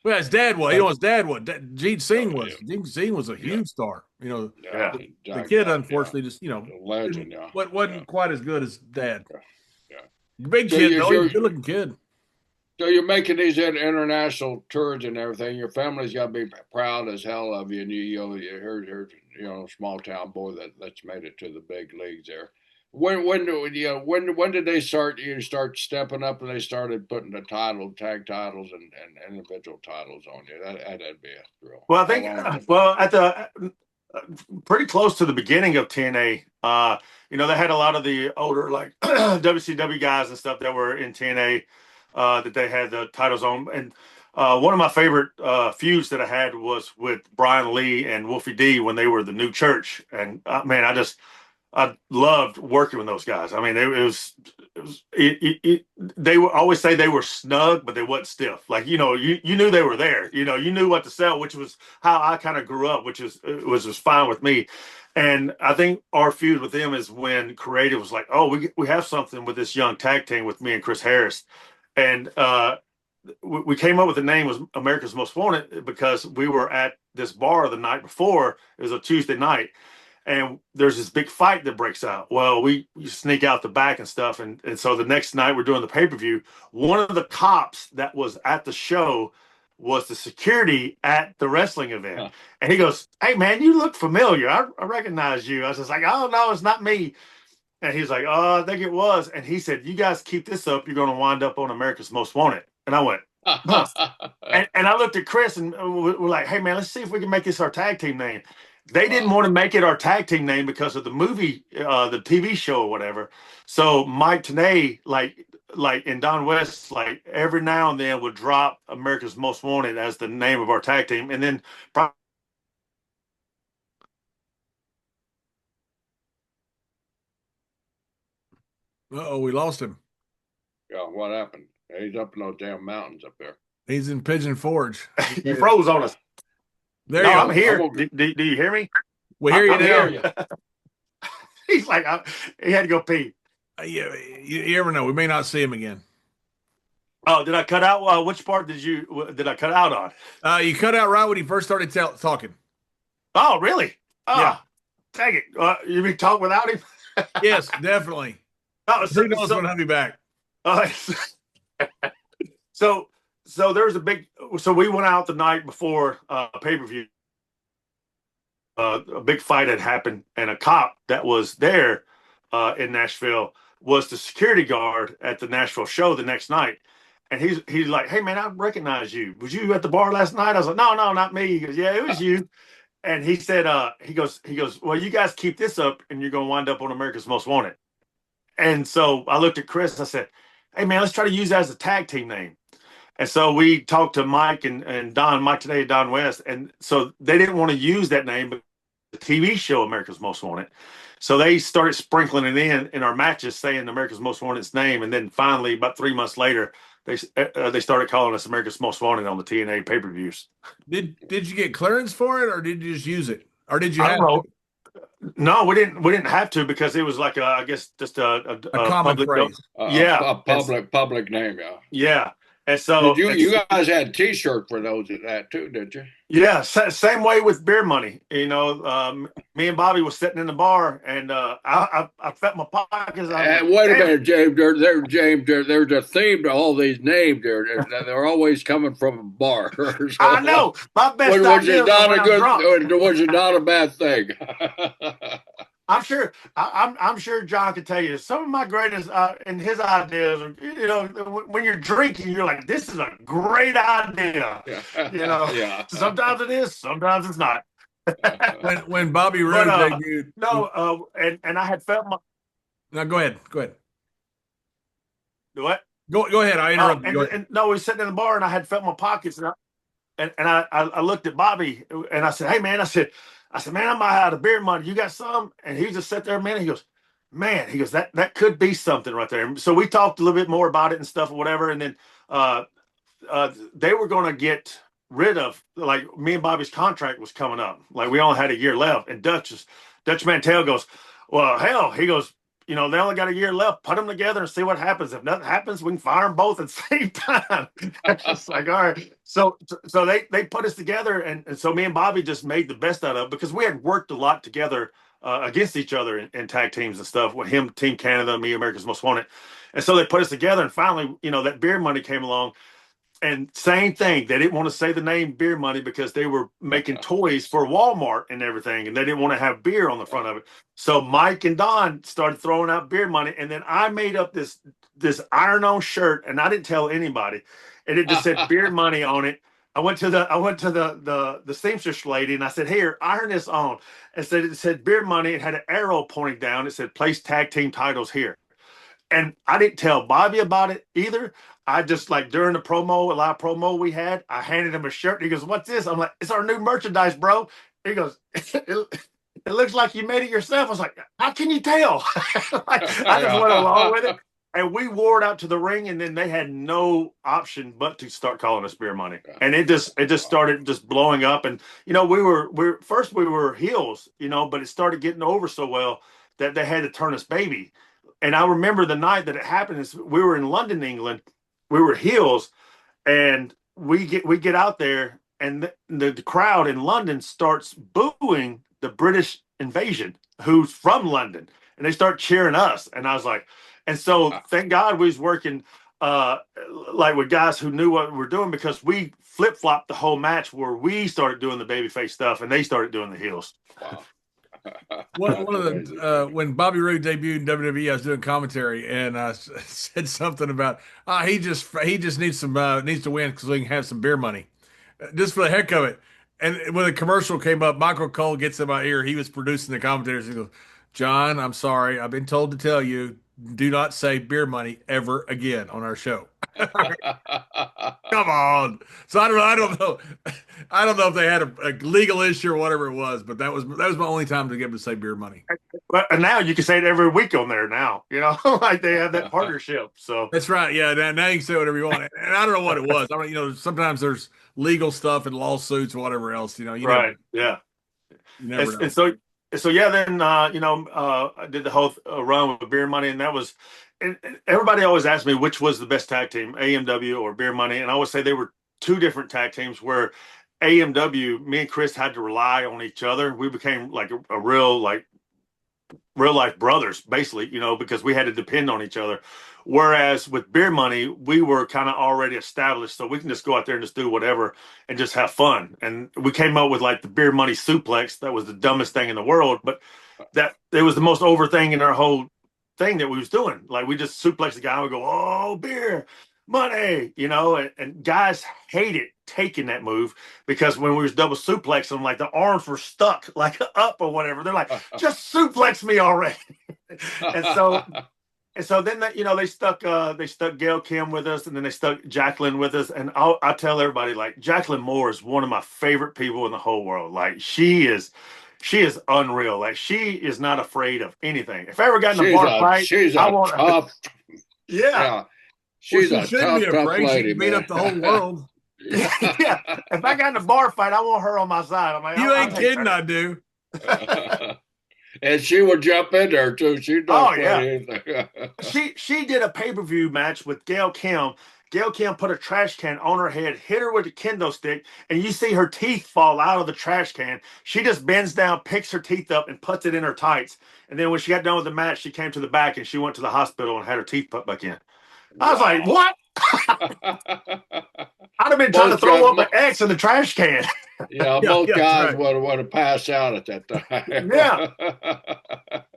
S1: Well, his dad was. His dad was. Jeet Singh
S2: Oh,
S1: was. Jeet Singh was a huge star.
S2: yeah,
S1: The kid, unfortunately, just
S2: a legend. Yeah,
S1: wasn't quite as good as dad.
S2: yeah.
S1: Big
S2: So
S1: kid though. He's a good-looking kid.
S2: So you're making these international tours and everything. Your family's got to be proud as hell of you. And you're a small town boy that's made it to the big leagues there. When did they start? You start stepping up, and they started putting the tag titles, and individual titles on you. That'd be a thrill.
S3: Well, I think at the pretty close to the beginning of TNA, they had a lot of the older like WCW guys and stuff that were in TNA that they had the titles on. And one of my favorite feuds that I had was with Brian Lee and Wolfie D when they were the New Church. And man, I loved working with those guys. I mean, they would always say they were snug, but they wasn't stiff. Like, you knew they were there. You knew what to sell, which was how I kind of grew up, which was fine with me. And I think our feud with them is when Creative was like, oh, we have something with this young tag team with me and Chris Harris. And we came up with the name was America's Most Wanted because we were at this bar the night before. It was a Tuesday night. And there's this big fight that breaks out. Well, we sneak out the back and stuff. And so the next night we're doing the pay-per-view. One of the cops that was at the show was the security at the wrestling event. Huh. And he goes, hey, man, you look familiar. I recognize you. I was just like, oh, no, it's not me. And he's like, oh, I think it was. And he said, you guys keep this up, you're going to wind up on America's Most Wanted. And I went, huh. and I looked at Chris and we're like, hey, man, let's see if we can make this our tag team name. They didn't want to make it our tag team name because of the movie, the TV show or whatever. So Mike Tenay, like and Don West, like every now and then would drop America's Most Wanted as the name of our tag team. And then
S1: Uh-oh, we lost him.
S2: Yeah, what happened? He's up in those damn mountains up there.
S1: He's in Pigeon Forge.
S3: You froze on us.
S1: There you go.
S3: I'm here. Do you hear me?
S1: We hear you now.
S3: He's like, he had to go pee.
S1: You ever know? We may not see him again.
S3: Oh, did I cut out? Which part did I cut out on?
S1: You cut out right when he first started talking.
S3: Oh, really? Oh,
S1: yeah.
S3: Dang it. You mean talk without him?
S1: Yes, definitely.
S3: Oh,
S1: who knows when I'll be back?
S3: So there's so we went out the night before pay-per-view. A big fight had happened, and a cop that was there in Nashville was the security guard at the Nashville show the next night. And he's like, hey, man, I recognize you. Was you at the bar last night? I was like, no, not me. He goes, yeah, it was you. And he said, he goes, well, you guys keep this up, and you're going to wind up on America's Most Wanted. And so I looked at Chris, and I said, hey, man, let's try to use that as a tag team name. And so we talked to Mike and Don, Mike today, Don West. And so they didn't want to use that name, but the TV show America's Most Wanted. So they started sprinkling it in our matches, saying America's Most Wanted's name. And then finally, about 3 months later, they started calling us America's Most Wanted on the TNA pay-per-views.
S1: Did you get clearance for it, or did you just use it? Or did you
S3: have to? No, we didn't have to because it was like I guess just a
S1: common
S3: public
S1: phrase.
S2: A public name, yeah.
S3: Yeah. And so
S2: you guys had T-shirt for those of that too, did you?
S3: Yeah, same way with beer money. Me and Bobby was sitting in the bar, and I felt my pockets.
S2: Wait a minute, James. There's a theme to all these names. They're always coming from a bar. So,
S3: I know. My best idea
S2: was it not a bad thing?
S3: I'm sure. I'm sure John can tell you some of my greatest and his ideas. When you're drinking, you're like, "This is a great idea." Yeah.
S2: Yeah.
S3: Sometimes it is. Sometimes it's not.
S1: when Bobby Roode debuted,
S3: and I had felt my.
S1: No, go ahead.
S3: What?
S1: Go ahead. I interrupted.
S3: We were sitting in the bar, and I had felt my pockets, and I looked at Bobby, and I said, "Hey, man," I said, man, I'm out of beer money. You got some? And he just sat there a minute. He goes, that could be something right there. So we talked a little bit more about it and stuff or whatever. And then they were going to get rid of, like, me and Bobby's contract was coming up. Like, we only had a year left. And Dutch Mantell goes, well, hell, he goes, they only got a year left. Put them together and see what happens. If nothing happens, we can fire them both at the same time. It's like, all right. So they put us together, and so me and Bobby just made the best out of it because we had worked a lot together against each other in tag teams and stuff. With him, Team Canada, me, America's Most Wanted, and so they put us together. And finally, that beer money came along. And same thing, they didn't want to say the name Beer Money because they were making toys for Walmart and everything, and they didn't want to have beer on the front of it. So Mike and Don started throwing out Beer Money, and then I made up this iron-on shirt, and I didn't tell anybody, and it just said Beer Money on it. I went to the seamstress lady, and I said, "Here, iron this on." And it said Beer Money. It had an arrow pointing down. It said, "Place tag team titles here." And I didn't tell Bobby about it either. I just, like, during the live promo we had, I handed him a shirt. He goes, "What's this?" I'm like, "It's our new merchandise, bro." He goes, it looks like you made it yourself. I was like, "How can you tell?" I just went along with it. And we wore it out to the ring, and then they had no option but to start calling us Beer Money. And it just started just blowing up. And, we were heels, but it started getting over so well that they had to turn us baby. And I remember the night that it happened is we were in London, England. We were heels, and we get out there, and the crowd in London starts booing the British invasion, who's from London, and they start cheering us. And I was like, and so thank God we was working like with guys who knew what we were doing, because we flip-flopped the whole match where we started doing the babyface stuff and they started doing the heels.
S2: Wow.
S1: One of the when Bobby Roode debuted in WWE, I was doing commentary, and I said something about he just needs to win because we can have some beer money, just for the heck of it. And when the commercial came up, Michael Cole gets in my ear. He was producing the commentators. He goes, "John, I'm sorry. I've been told to tell you, do not say beer money ever again on our show." Come on. So I don't know. I don't know if they had a legal issue or whatever it was, but that was my only time to get them to say beer money.
S3: But now you can say it every week on there now, like they have that partnership. So
S1: that's right. Yeah. Now you can say whatever you want. And I don't know what it was. I don't, sometimes there's legal stuff and lawsuits or whatever else, you
S3: right.
S1: Never, you never know.
S3: And so yeah, then I did the whole run with Beer Money, and that was, and everybody always asked me which was the best tag team, AMW or Beer Money, and I would say they were two different tag teams. Where AMW, me and Chris had to rely on each other. We became like a real life brothers, basically, because we had to depend on each other. Whereas with Beer Money, we were kind of already established, so we can just go out there and just do whatever and just have fun. And we came up with like the Beer Money suplex. That was the dumbest thing in the world, but that it was the most over thing in our whole thing that we was doing. Like, we just suplex the guy and we go, "Oh, beer money," and guys hated taking that move, because when we was double suplexing them, like the arms were stuck like up or whatever. They're like, "Just suplex me already." And so then they stuck Gail Kim with us, and then they stuck Jacqueline with us. And I tell everybody, like, Jacqueline Moore is one of my favorite people in the whole world. Like, she is unreal. Like, she is not afraid of anything. If I ever got in a bar fight,
S2: tough.
S3: Yeah.
S2: She's a tough lady.
S1: She can beat up the whole world.
S3: Yeah. If I got in a bar fight, I want her on my side. I'm like,
S1: you ain't kidding, I do.
S2: And she would jump in there too. She
S3: she did a pay-per-view match with Gail Kim. Gail Kim put a trash can on her head, hit her with a kendo stick, and you see her teeth fall out of the trash can. She just bends down, picks her teeth up, and puts it in her tights. And then when she got done with the match, she came to the back and she went to the hospital and had her teeth put back in. I was like, what? I'd have been trying to throw up an X in the trash can.
S2: Yeah, most guys would have passed out at that time.
S3: Yeah.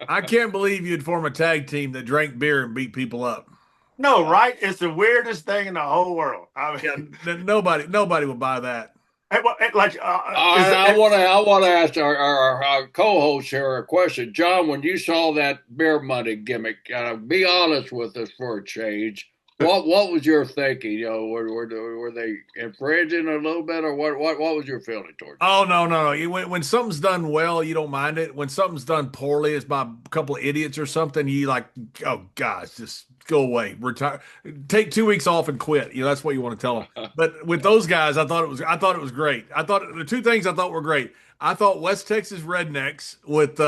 S1: I can't believe you'd form a tag team that drank beer and beat people up.
S3: No, right? It's the weirdest thing in the whole world. I mean,
S1: nobody would buy that.
S2: I want to ask our co-host here a question. John, when you saw that beer money gimmick, be honest with us for a change. What was your thinking? Were they infringing a little bit, or what was your feeling towards it?
S1: Oh, no. When something's done well, you don't mind it. When something's done poorly, it's by a couple of idiots or something, you like, oh, guys, just go away, retire, take 2 weeks off and quit. That's what you want to tell them. But with those guys, I thought it was great. I thought the two things I thought were great. I thought West Texas Rednecks with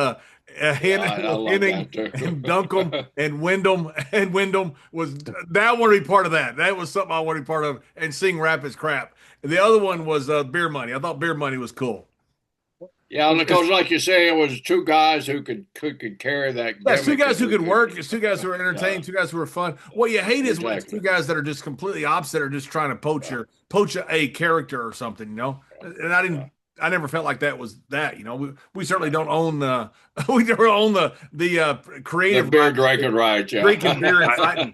S1: Henning and Duncombe and Wyndham was that. I want to be part of that. That was something I wanted to be part of, and sing Rapid's crap. And the other one was Beer Money. I thought Beer Money was cool.
S2: Yeah, because like you say, it was two guys who could carry that.
S1: That's two guys who could work. It's two guys who are entertaining. Two guys who are fun. What you hate is when it's two guys that are just completely opposite, or just trying to poach a character or something. And I never felt like that was that. We certainly don't own the creative
S2: the beer drinking rights. Yeah.
S1: Drinking beer and fighting.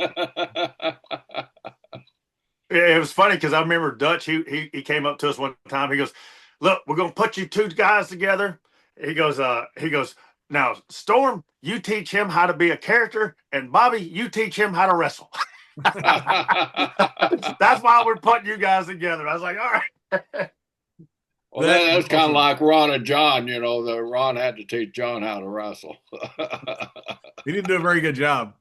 S3: It was funny because I remember Dutch. He came up to us one time. He goes, "Look, we're gonna put you two guys together." He goes, "Now, Storm, you teach him how to be a character, and Bobby, you teach him how to wrestle." That's why we're putting you guys together. I was like, all right.
S2: Well, that's kind of like Ron and John. Ron had to teach John how to wrestle.
S1: He didn't do a very good job.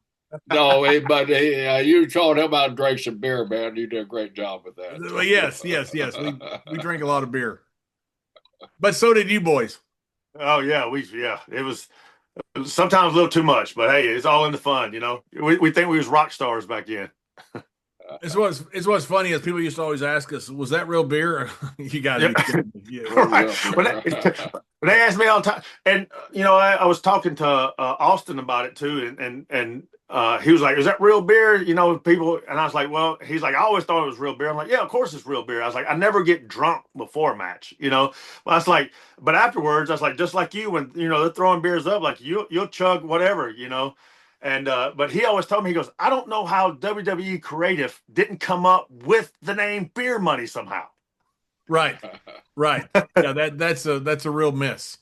S2: No, but you taught him how to drink some beer, man. You did a great job with that.
S1: Well, yes. We drink a lot of beer, but so did you boys.
S3: Oh yeah, it was sometimes a little too much, but hey, it's all in the fun. We think we was rock stars back then.
S1: It's what's funny is people used to always ask us, "Was that real beer?" You got to be kidding me. Yeah.
S3: Right. When they ask me all the time, and I was talking to Austin about it too, and he was like, "Is that real beer?" People, and I was like, "Well," he's like, "I always thought it was real beer." I'm like, "Yeah, of course it's real beer." I was like, "I never get drunk before a match." But I was like, but afterwards, I was like, just like you, when they're throwing beers up, like you'll chug whatever. And but he always told me, he goes, "I don't know how WWE Creative didn't come up with the name Beer Money somehow."
S1: Right. Yeah, that's a real miss.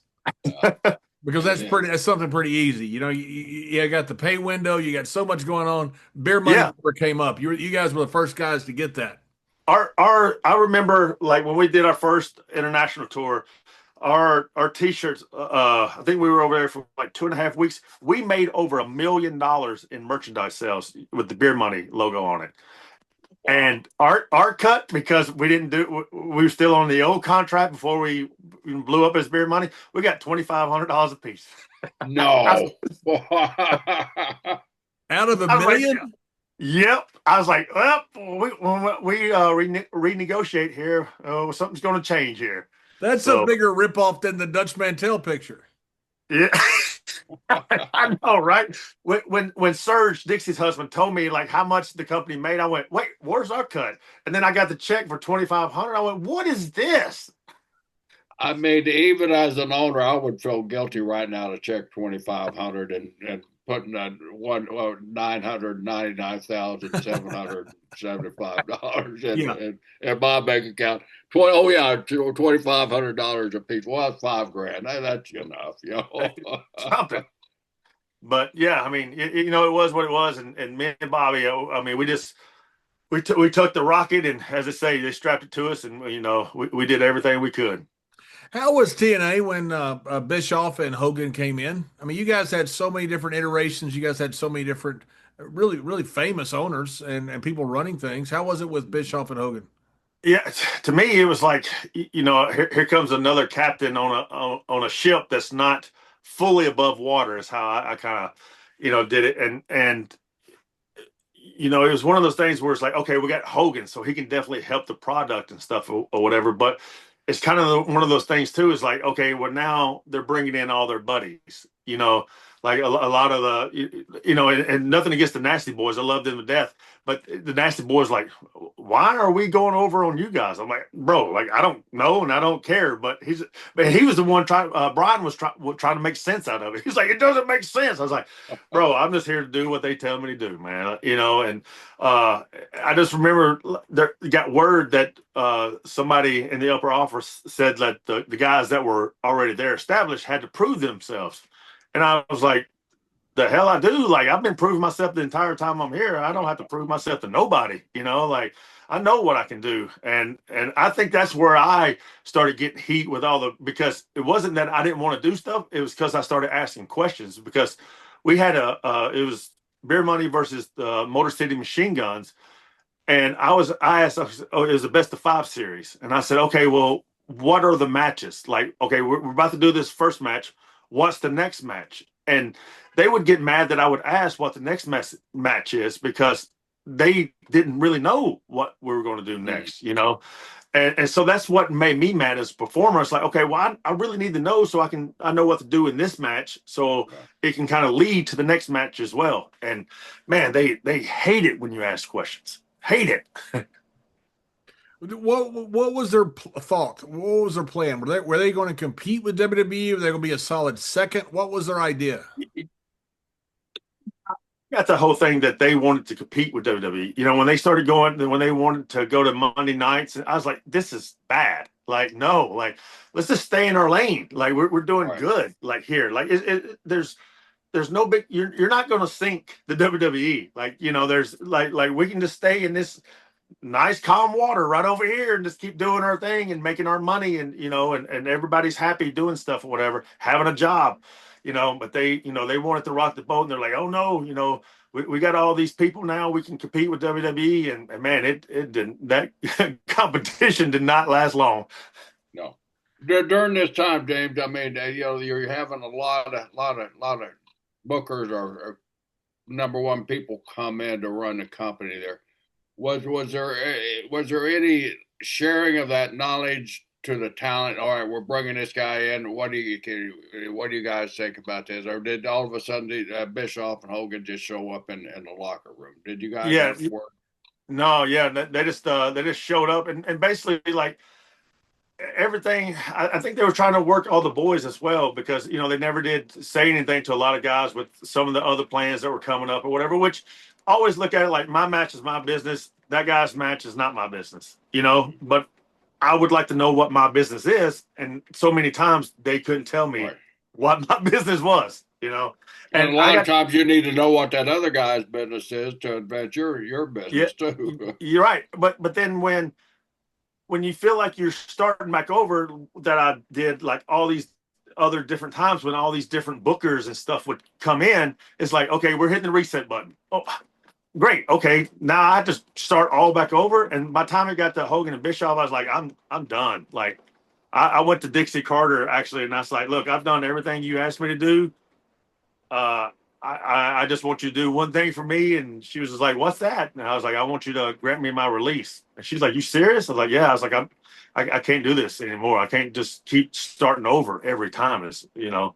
S1: Because that's something pretty easy. You got the pay window, you got so much going on. Beer Money never came up. You guys were the first guys to get that.
S3: I remember, like, when we did our first international tour, our t-shirts, I think we were over there for like 2.5 weeks. We made over $1 million in merchandise sales with the Beer Money logo on it. And our cut, because we were still on the old contract before we blew up as Beer Money, we got $2,500 a piece.
S2: No.
S1: Out of $1 million?
S3: Like, yep. I was like, well, we renegotiate here. Something's going to change here.
S1: That's a bigger ripoff than the Dutch Mantel picture.
S3: Yeah. I know, right? When Serge, Dixie's husband, told me like how much the company made, I went, "Wait, where's our cut?" And then I got the check for $2,500. I went, "What is this?"
S2: I mean, even as an owner, I would feel guilty right now to check $2,500 and putting $999,775 in my bank account. $2,500 a piece. Well, that's $5,000. That's enough,
S3: Something. But yeah, I mean, it was what it was, and me and Bobby, I mean, we took the rocket, and as I say, they strapped it to us, and we did everything we could.
S1: How was TNA when Bischoff and Hogan came in? I mean, you guys had so many different iterations. You guys had so many different, really, really famous owners and people running things. How was it with Bischoff and Hogan?
S3: Yeah, to me, it was like, here comes another captain on a ship that's not fully above water. Is how I kind of, did it, and it was one of those things where it's like, okay, we got Hogan, so he can definitely help the product and stuff or whatever, but it's kind of one of those things too, is like, okay, well, now they're bringing in all their buddies, like a lot of the, and nothing against the Nasty Boys. I love them to death. But the Nasty Boys, like, why are we going over on you guys? I'm like, bro, like, I don't know and I don't care. But he was the one Brian was trying to make sense out of it. He's like, it doesn't make sense. I was like, bro, I'm just here to do what they tell me to do, man. And I just remember got word that somebody in the upper office said that the guys that were already there established had to prove themselves. And I was like, the hell I do? Like, I've been proving myself the entire time I'm here. I don't have to prove myself to nobody, like, I know what I can do. And I think that's where I started getting heat with because it wasn't that I didn't want to do stuff. It was because I started asking questions, because we had it was Beer Money versus the Motor City Machine Guns. And I asked, oh, it was the best of 5 series. And I said, okay, well, what are the matches? Like, okay, we're about to do this first match. What's the next match? And they would get mad that I would ask what the next match is because they didn't really know what we were going to do next, you know? And so that's what made me mad as a performer. It's like, okay, well, I really need to know so I know what to do in this match so it can kind of lead to the next match as well. And man, they hate it when you ask questions. Hate it.
S1: What was their thought? What was their plan? Were they going to compete with WWE? Were they going to be a solid second? What was their idea?
S3: Got the whole thing that they wanted to compete with WWE. You know, when they started when they wanted to go to Monday nights, I was like, this is bad. Like, no, like, let's just stay in our lane. Like, we're doing good. Like here, like there's no big. You're not going to sink the WWE. Like, you know, there's like we can just stay in this nice calm water right over here and just keep doing our thing and making our money and you know and everybody's happy doing stuff or whatever, having a job. You know, but they wanted to rock the boat and they're like, oh no, you know, we got all these people now, we can compete with WWE. And man, it didn't, that competition did not last long.
S2: No. During this time, James, I mean, you know, you're having a lot of bookers or number one people come in to run the company there. Was there any sharing of that knowledge to the talent? All right, we're bringing this guy in. What do you guys think about this? Or did all of a sudden Bischoff and Hogan just show up in the locker room? Did you guys have to work?
S3: No, yeah, they just showed up and basically like everything. I think they were trying to work all the boys as well because you know they never did say anything to a lot of guys with some of the other plans that were coming up or whatever. Which I always look at it like my match is my business. That guy's match is not my business, you know. But I would like to know what my business is. And so many times they couldn't tell me what my business was, you know.
S2: And a lot of times you need to know what that other guy's business is to advance your business too.
S3: You're right. But then when you feel like you're starting back over, that I did like all these other different times when all these different bookers and stuff would come in, it's like, okay, we're hitting the reset button. Oh, great. Okay. Now I have to start all back over. And by the time it got to Hogan and Bischoff, I was like, I'm done. Like I went to Dixie Carter actually. And I was like, look, I've done everything you asked me to do. I just want you to do one thing for me. And she was just like, what's that? And I was like, I want you to grant me my release. And she's like, you serious? I was like, yeah. I was like, I can't do this anymore. I can't just keep starting over every time. It's, you know,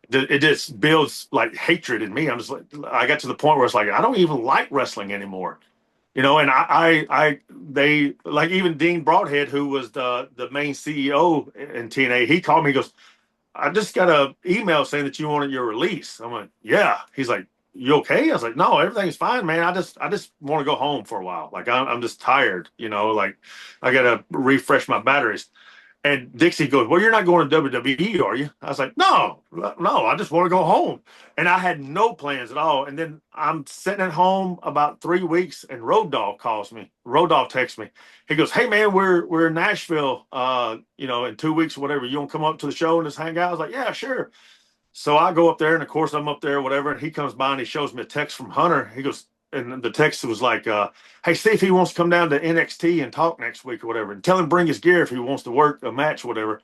S3: it just builds like hatred in me. I'm just like, I got to the point where it's like, I don't even like wrestling anymore, you know? And they like even Dean Broadhead, who was the main CEO in TNA, he called me, he goes, I just got an email saying that you wanted your release. I'm like, yeah. He's like, you okay? I was like, no, everything's fine, man. I just want to go home for a while. Like I'm just tired, you know, like I got to refresh my batteries. And Dixie goes, well, you're not going to WWE, are you? I was like, no, I just want to go home. And I had no plans at all. And then I'm sitting at home about 3 weeks and Road Dogg calls me. Road Dogg texts me. He goes, hey, man, we're in Nashville, you know, in 2 weeks or whatever. You want to come up to the show and just hang out? I was like, yeah, sure. So I go up there, and of course I'm up there, whatever. And he comes by and he shows me a text from Hunter. He goes, and the text was like, hey, see if he wants to come down to NXT and talk next week or whatever. And tell him bring his gear if he wants to work a match or whatever.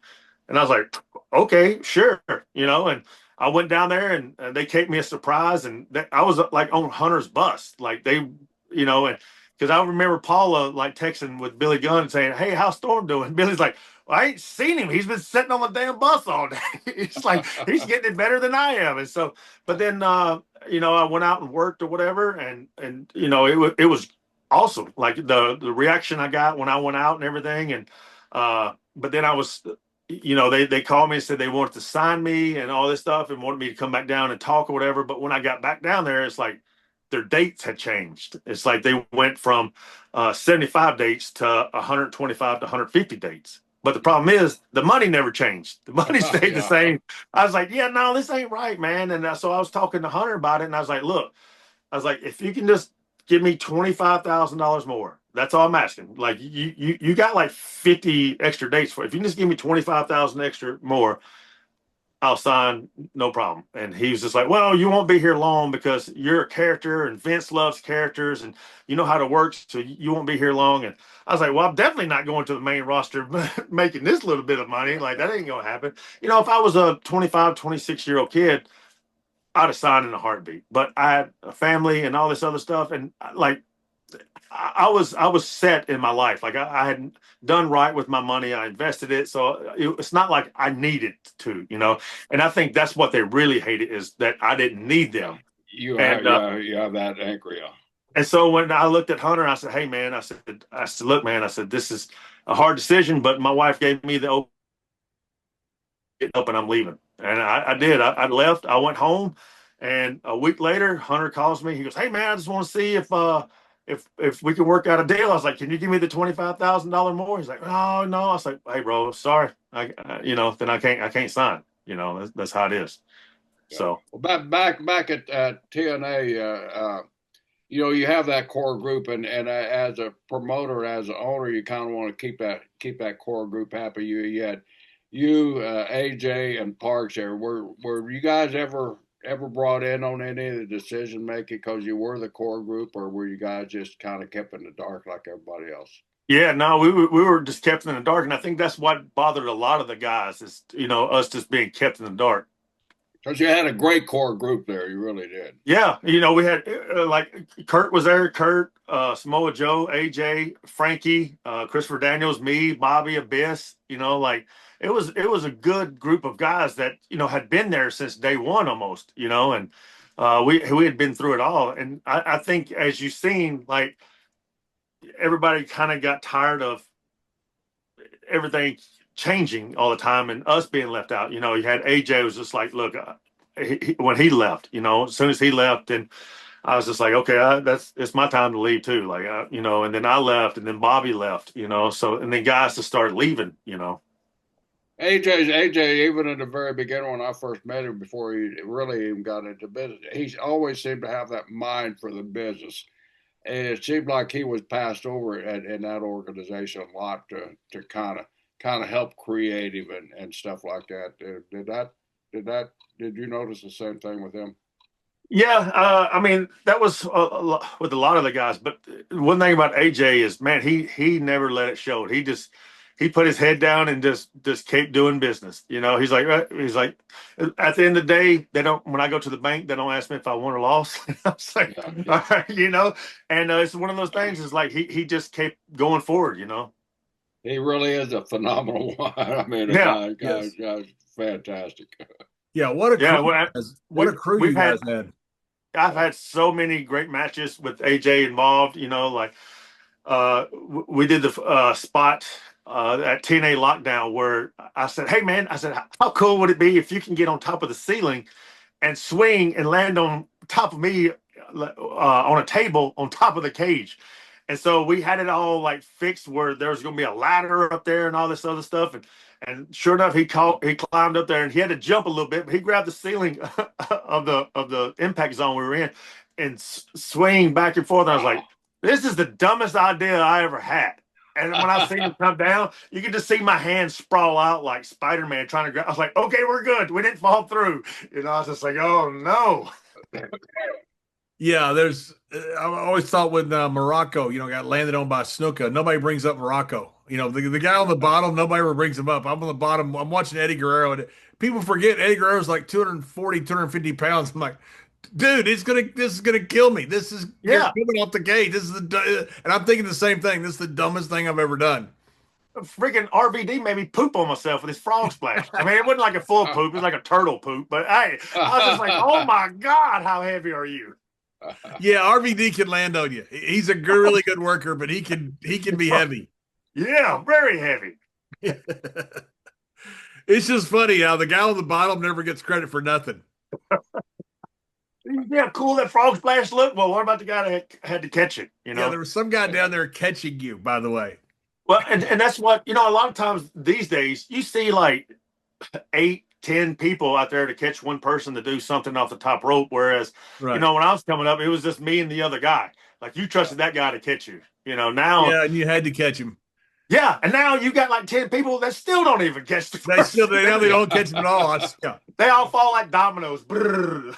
S3: And I was like, okay, sure. You know, and I went down there and they gave me a surprise. And I was like on Hunter's bus. Like they, you know, and because I remember Paula like texting with Billy Gunn and saying, hey, how's Storm doing? Billy's like, well, I ain't seen him. He's been sitting on the damn bus all day. It's like he's getting it better than I am. And so, but then, you know, I went out and worked or whatever, and you know, it was awesome. Like the reaction I got when I went out and everything. And but then I was, you know, they called me and said they wanted to sign me and all this stuff and wanted me to come back down and talk or whatever. But when I got back down there, it's like their dates had changed. It's like they went from 75 dates to 125 to 150 dates. But the problem is the money never changed. The money stayed the same. I was like, yeah, no, this ain't right, man. And so I was talking to Hunter about it. And I was like, look, I was like, if you can just give me $25,000 more, that's all I'm asking. Like you got like 50 extra dates for it. If you can just give me 25,000 extra more, I'll sign, no problem. And he was just like, well, you won't be here long because you're a character and Vince loves characters and you know how to work, so you won't be here long. And I was like, well, I'm definitely not going to the main roster making this little bit of money. Like, that ain't going to happen. If I was a 25, 26-year-old kid, I'd have signed in a heartbeat. But I had a family and all this other stuff. And like, I was set in my life. Like I had done right with my money. I invested it. So it's not like I needed to. And I think that's what they really hated, is that I didn't need them.
S2: You
S3: And
S2: have that angry.
S3: and so when I looked at Hunter, I said, hey man, I said, look, man, I said, this is a hard decision, but my wife gave me the up and I'm leaving. And I did. I left. I went home, and a week later, Hunter calls me. He goes, "Hey man, I just want to see if we can work out a deal." I was like, "Can you give me the $25,000 more?" He's like, "Oh no." I was like, "Hey bro, sorry. Then I can't sign. That's how it is."
S2: Yeah.
S3: So
S2: well, back at TNA, you have that core group, and as a promoter, as an owner, you kind of want to keep that core group happy. You had AJ and Parks there. Were you guys ever brought in on any of the decision making because you were the core group, or were you guys just kind of kept in the dark like everybody else?
S3: yeah, no, we were just kept in the dark, and I think that's what bothered a lot of the guys, is us just being kept in the dark.
S2: Because you had a great core group there, you really did.
S3: Yeah, we had like Kurt was there, Samoa Joe, AJ, Frankie, Christopher Daniels, me, Bobby, Abyss. Like it was a good group of guys that had been there since day one almost. And we had been through it all. And I think, as you've seen, like everybody kind of got tired of everything changing all the time and us being left out. You had AJ was just like, look, when he left, as soon as he left, and I was just like, okay, it's my time to leave too. Like, and then I left, and then Bobby left, so, and then guys to start leaving.
S2: AJ, even in the very beginning when I first met him, before he really even got into business, he always seemed to have that mind for the business. And it seemed like he was passed over in that organization a lot to kind of help creative and stuff like that. Did you notice the same thing with him?
S3: Yeah, I mean that was with a lot of the guys. But one thing about AJ is, man, he never let it show. He put his head down and just kept doing business. He's like at the end of the day, they don't. When I go to the bank, they don't ask me if I won or lost. I was like, all right, and it's one of those things. Is like he just kept going forward.
S2: He really is a phenomenal one. I mean, guy's fantastic.
S1: Yeah, what a crew you guys had.
S3: I've had so many great matches with AJ involved. Like we did the spot at TNA Lockdown where I said, "Hey man," I said, "how cool would it be if you can get on top of the ceiling and swing and land on top of me on a table on top of the cage?" And so we had it all like fixed where there was going to be a ladder up there and all this other stuff. And sure enough, he climbed up there and he had to jump a little bit, but he grabbed the ceiling of the impact zone we were in and swing back and forth. And I was like, this is the dumbest idea I ever had. And when I seen him come down, you could just see my hands sprawl out like Spider-Man trying to grab. I was like, okay, we're good. We didn't fall through. I was just like, oh no.
S1: Yeah, I always thought with Morocco, got landed on by Snuka. Nobody brings up Morocco. The guy on the bottom, nobody ever brings him up. I'm on the bottom. I'm watching Eddie Guerrero, and people forget Eddie Guerrero's like 240, 250 pounds. I'm like, dude, this is gonna kill me. This is coming off the gate. And I'm thinking the same thing. This is the dumbest thing I've ever done.
S3: Freaking RVD made me poop on myself with his frog splash. I mean, it wasn't like a full poop; it was like a turtle poop. But hey, I was just like, oh my god, how heavy are you?
S1: Yeah, RVD can land on you. He's a really good worker, but he can be heavy.
S3: Yeah, very heavy.
S1: It's just funny how the guy on the bottom never gets credit for nothing.
S3: Yeah, cool that frog splash looked. Well, what about the guy that had to catch it?
S1: Yeah, there was some guy down there catching you, by the way.
S3: Well, and that's what, a lot of times these days you see like 8, 10 people out there to catch one person to do something off the top rope. Whereas, when I was coming up, it was just me and the other guy. Like you trusted that guy to catch you, now.
S1: Yeah, and you had to catch him.
S3: Yeah, and now you got like 10 people that still don't even catch the first.
S1: They don't catch them at all.
S3: They all fall like dominoes. Brrr.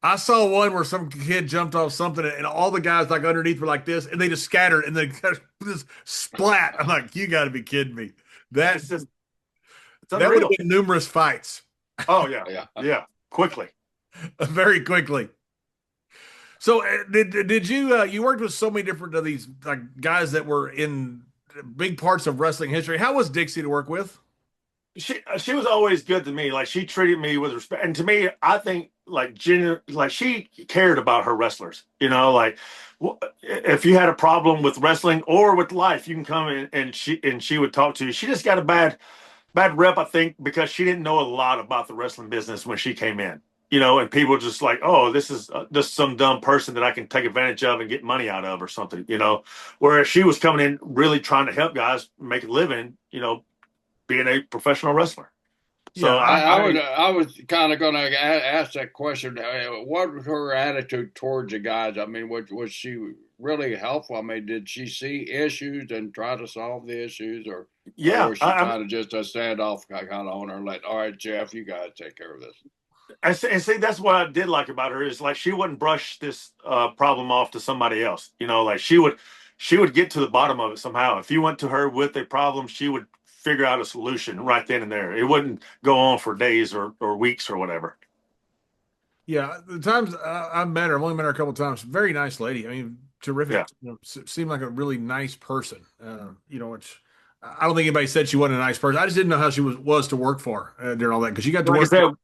S1: I saw one where some kid jumped off something and all the guys like underneath were like this and they just scattered and they just splat. I'm like, you got to be kidding me. That would have been numerous fights.
S3: Oh yeah. Quickly,
S1: very quickly. So did you you worked with so many different of these like guys that were in big parts of wrestling history? How was Dixie to work with?
S3: She was always good to me. Like she treated me with respect, and to me, I think like she cared about her wrestlers. You know, like if you had a problem with wrestling or with life, you can come in and she would talk to you. She just got a bad rep, I think, because she didn't know a lot about the wrestling business when she came in. You know, and people just like, oh, this is just some dumb person that I can take advantage of and get money out of or something. You know, whereas she was coming in really trying to help guys make a living. You know, being a professional wrestler.
S2: So yeah, I was kind of going to ask that question. What was her attitude towards the guys? I mean, was she really helpful? I mean, did she see issues and try to solve the issues, or was she kind of just a standoff kind of owner and like, all right, Jeff, you guys take care of this?
S3: And see, that's what I did like about her is like she wouldn't brush this problem off to somebody else. You know, like she would get to the bottom of it somehow. If you went to her with a problem, she would figure out a solution right then and there. It wouldn't go on for days or weeks or whatever.
S1: Yeah, the times I've met her, I've only met her a couple of times. Very nice lady. I mean, terrific.
S3: Yeah.
S1: You know, seemed like a really nice person. You know, which I don't think anybody said she wasn't a nice person. I just didn't know how she was to work for during all that because you got to work.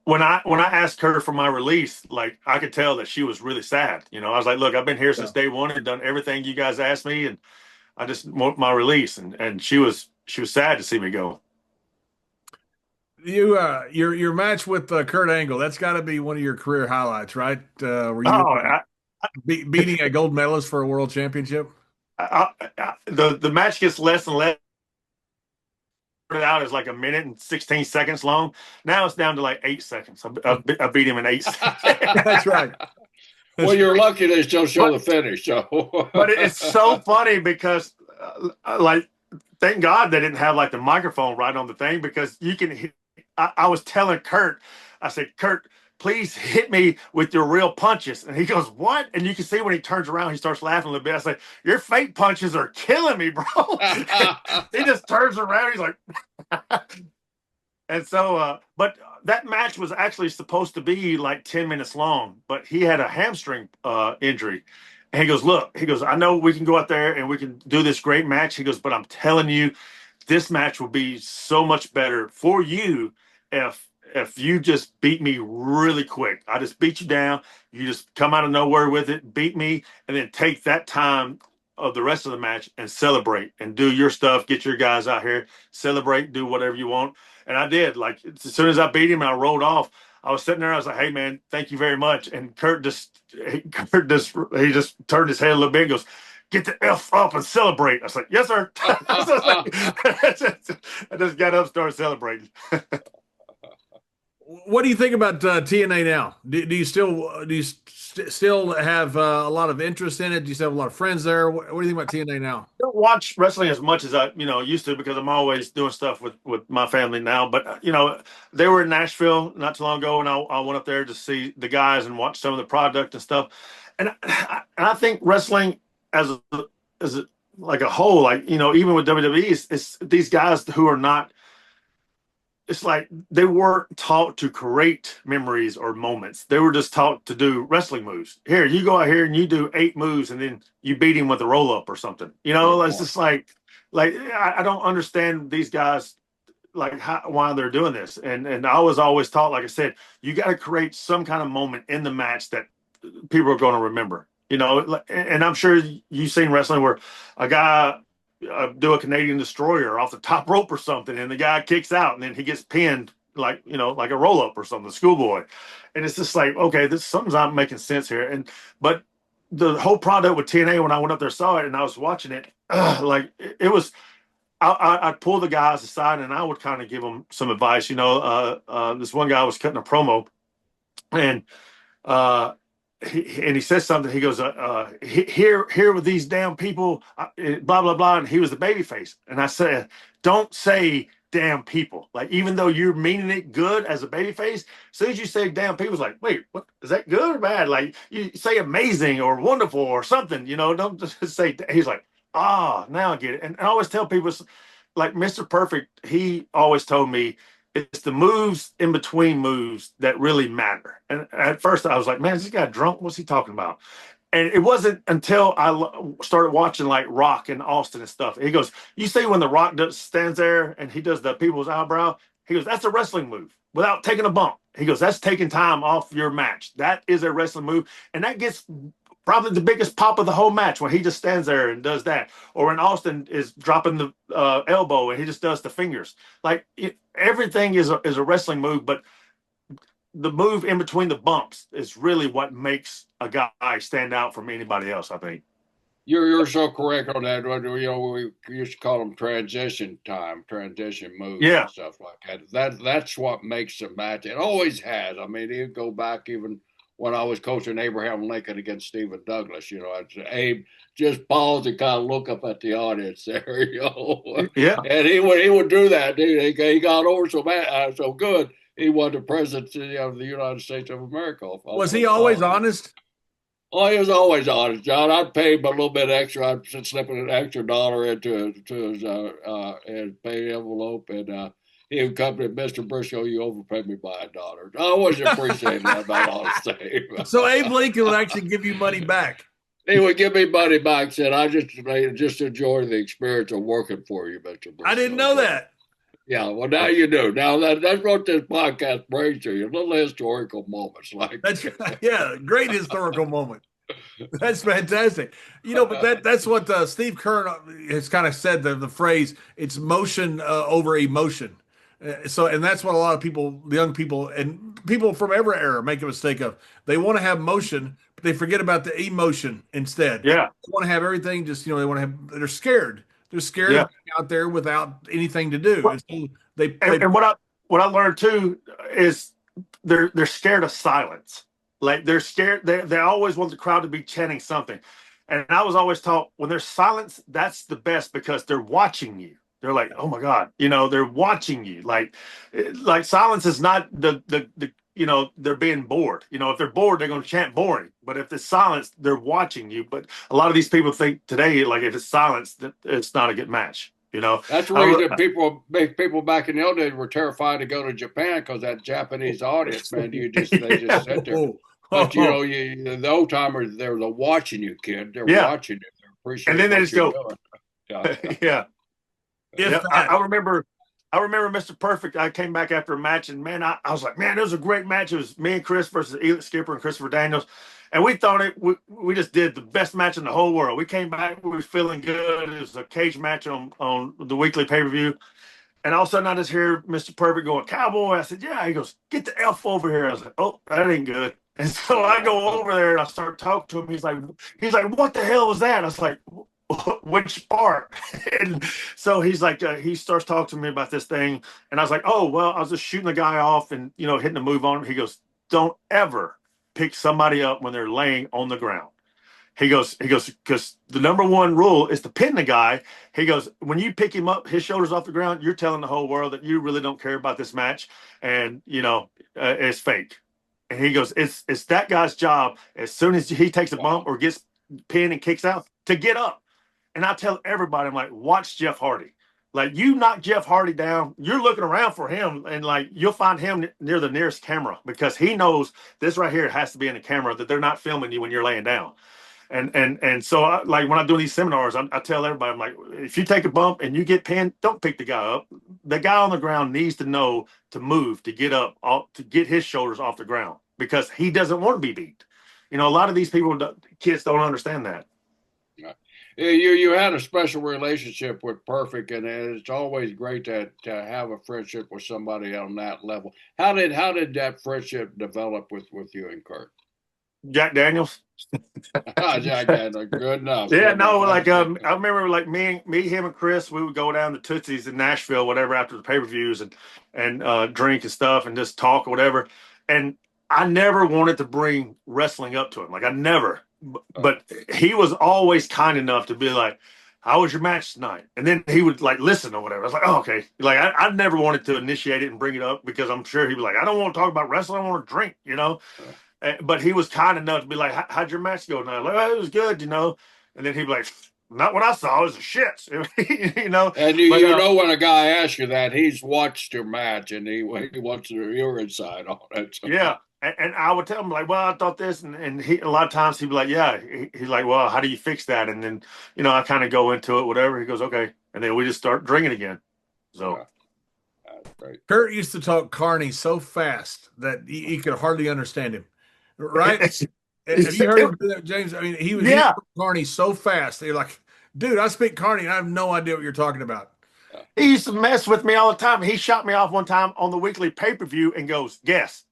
S3: When I asked her for my release, like I could tell that she was really sad. You know, I was like, look, I've been here since day one and done everything you guys asked me, and I just want my release. And she was sad to see me go.
S1: You your match with Kurt Angle, that's got to be one of your career highlights, right? Where you beating a gold medalist for a world championship.
S3: The match gets less and less. Out as like a minute and 16 seconds long. Now it's down to like 8 seconds. I beat him in 8 seconds.
S1: That's right.
S2: Well, you're lucky they still show the finish. So,
S3: but it's so funny because, like, thank God they didn't have like the microphone right on the thing because you can. I was telling Kurt, I said, Kurt, please hit me with your real punches. And he goes, what? And you can see when he turns around, he starts laughing a little bit. I say, your fake punches are killing me, bro. He just turns around. He's like, and so, but that match was actually supposed to be like 10 minutes long, but he had a hamstring injury. And he goes, look, I know we can go out there and we can do this great match. He goes, but I'm telling you, this match will be so much better for you if you just beat me really quick. I just beat you down. You just come out of nowhere with it, beat me, and then take that time of the rest of the match and celebrate and do your stuff. Get your guys out here, celebrate, do whatever you want. And I did. Like as soon as I beat him and I rolled off, I was sitting there. I was like, "Hey, man, thank you very much." And Kurt just turned his head a little bit and goes, "Get the F up and celebrate." I was like, "Yes, sir." I just got up, started celebrating.
S1: What do you think about TNA now? Do you still have a lot of interest in it? Do you still have a lot of friends there? What do you think about TNA now?
S3: I don't watch wrestling as much as I used to because I'm always doing stuff with my family now. But they were in Nashville not too long ago, and I went up there to see the guys and watch some of the product and stuff. And I think wrestling as like a whole, like even with WWE, it's these guys who are not. It's like they weren't taught to create memories or moments. They were just taught to do wrestling moves. Here, you go out here and you do 8 moves, and then you beat him with a roll up or something. It's just like I don't understand these guys, like why they're doing this. And I was always taught, like I said, you got to create some kind of moment in the match that people are going to remember. And I'm sure you've seen wrestling where a guy do a Canadian destroyer off the top rope or something, and the guy kicks out, and then he gets pinned like a roll up or something, schoolboy. And it's just like, okay, something's not making sense here. But the whole product with TNA, when I went up there, saw it, and I was watching it, like it was. I'd pull the guys aside, and I would kind of give them some advice. This one guy was cutting a promo, and he says something. He goes, here with these damn people, blah blah blah. And he was the baby face. And I said, don't say damn people. Like, even though you're meaning it good as a baby face, as soon as you say damn people, it's like, wait, what is that, good or bad? Like, you say amazing or wonderful or something. Don't just say. He's like, now I get it. And I always tell people, like Mr. Perfect, he always told me, it's the moves in between moves that really matter. And at first I was like, man, is this guy drunk? What's he talking about? And it wasn't until I started watching like Rock and Austin and stuff. He goes, you see when the Rock stands there and he does the people's eyebrow, he goes, that's a wrestling move without taking a bump. He goes, that's taking time off your match. That is a wrestling move. And that gets probably the biggest pop of the whole match when he just stands there and does that. Or when Austin is dropping the elbow and he just does the fingers. Like, everything is a wrestling move, but the move in between the bumps is really what makes a guy stand out from anybody else, I think.
S2: You're so correct on that. We used to call them transition moves,
S3: Yeah,
S2: and stuff like that. That's what makes a match. It always has. I mean, you go back even when I was coaching Abraham Lincoln against Stephen Douglas. Abe just pause and kind of look up at the audience there.
S3: Yeah.
S2: And he would do that. He got over so good. He won the presidency of the United States of America.
S1: Was he always honest?
S2: Oh, he was always honest, John. I'd pay him a little bit extra. I'd slip an extra dollar into his pay envelope, and he would come to Mr. Brisco. You overpaid me by $1. I always appreciate that about honesty.
S1: So Abe Lincoln would actually give you money back.
S2: He would give me money back. Said, I just enjoy the experience of working for you, Mr. Brisco.
S1: I didn't know that.
S2: Yeah, well, now you do. Now that's what this podcast brings to you, little historical moments like
S1: that's great historical moment. That's fantastic. But that's what Steve Kern has kind of said, the phrase, it's motion over emotion. And that's what a lot of people, the young people and people from every era, make a mistake of. They want to have motion, but they forget about the emotion instead.
S3: Yeah.
S1: They want to have everything just, they're scared. They're scared of being out there without anything to do.
S3: Well,
S1: and
S3: so what I learned too is they're scared of silence. Like, they're scared. They always want the crowd to be chanting something. And I was always taught, when there's silence, that's the best, because they're watching you. They're like, oh my God, they're watching you. Like silence is not the they're being bored. If they're bored, they're going to chant boring. But if it's silence, they're watching you. But a lot of these people think today, like, if it's silence, that it's not a good match.
S2: That's the reason people back in the old days were terrified to go to Japan, because that Japanese audience, man, they just sit there. But the old timers, they're watching you, kid. They're watching you. They're appreciating.
S3: And then they just go,
S2: yeah.
S3: I remember Mr. Perfect. I came back after a match, and man, I was like, man, it was a great match. It was me and Chris versus Elite Skipper and Christopher Daniels. And we thought we just did the best match in the whole world. We came back, we were feeling good. It was a cage match on the weekly pay-per-view. And all of a sudden I just hear Mr. Perfect going, Cowboy. I said, yeah. He goes, get the F over here. I was like, oh, that ain't good. And so I go over there and I start talking to him. He's like, what the hell was that? I was like, which part? And so he's like, he starts talking to me about this thing. And I was like, oh, well, I was just shooting the guy off and, hitting a move on him. He goes, don't ever pick somebody up when they're laying on the ground. He goes, because the number one rule is to pin the guy. He goes, when you pick him up, his shoulders off the ground, you're telling the whole world that you really don't care about this match. And, it's fake. And he goes, it's that guy's job, as soon as he takes a bump or gets pinned and kicks out, to get up. And I tell everybody, I'm like, watch Jeff Hardy. Like, you knock Jeff Hardy down, you're looking around for him, and like, you'll find him near the nearest camera, because he knows this right here has to be in the camera, that they're not filming you when you're laying down. And so like, when I'm doing these seminars, I tell everybody, I'm like, if you take a bump and you get pinned, don't pick the guy up. The guy on the ground needs to know to move, to get up, to get his shoulders off the ground, because he doesn't want to be beat. A lot of these kids don't understand that.
S2: You had a special relationship with Perfect, and it's always great to have a friendship with somebody on that level. How did that friendship develop with you and Kurt?
S3: Jack Daniels.
S2: Jack Daniels, good enough.
S3: Yeah, no, like I remember, like me, him, and Chris, we would go down to Tootsie's in Nashville, whatever, after the pay-per-views and drink and stuff and just talk or whatever. And I never wanted to bring wrestling up to him. Like I never, but he was always kind enough to be like, "How was your match tonight?" And then he would like listen or whatever. I was like, "Oh, okay." Like I never wanted to initiate it and bring it up because I'm sure he'd be like, "I don't want to talk about wrestling. I want to drink," you know. But he was kind enough to be like, "How'd your match go tonight?" Like, "Oh, it was good," you know. And then he'd be like, "Not what I saw. It was a shit," you know.
S2: And you know, when a guy asks you that, he's watched your match and he wants your insight on it. So.
S3: Yeah. And I would tell him like, well, I thought this, and he a lot of times he'd be like, yeah, he's like, well, how do you fix that? And then I kind of go into it, whatever. He goes, okay, and then we just start drinking again. So,
S1: right. Kurt used to talk Carney so fast that he could hardly understand him, right? Have you heard him do that, James? I mean, he was Carney so fast. They're like, dude, I speak Carney, and I have no idea what you're talking about.
S3: He used to mess with me all the time. He shot me off one time on the weekly pay-per-view and goes, guess.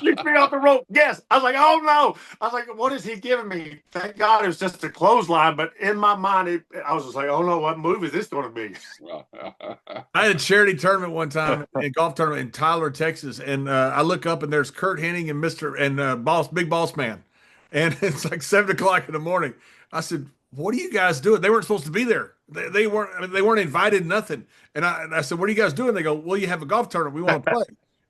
S3: Shoots me off the rope. Yes. I was like, oh no. I was like, what is he giving me? Thank God it was just a clothesline. But in my mind, I was just like, oh no, what move is this going to be?
S1: I had a charity tournament one time, a golf tournament in Tyler, Texas, and I look up and there's Kurt Hennig and Big Boss Man, and it's like 7:00 in the morning. I said, what are you guys doing? They weren't supposed to be there. They weren't. I mean, they weren't invited. Nothing. And I said, what are you guys doing? They go, well, you have a golf tournament. We want to play.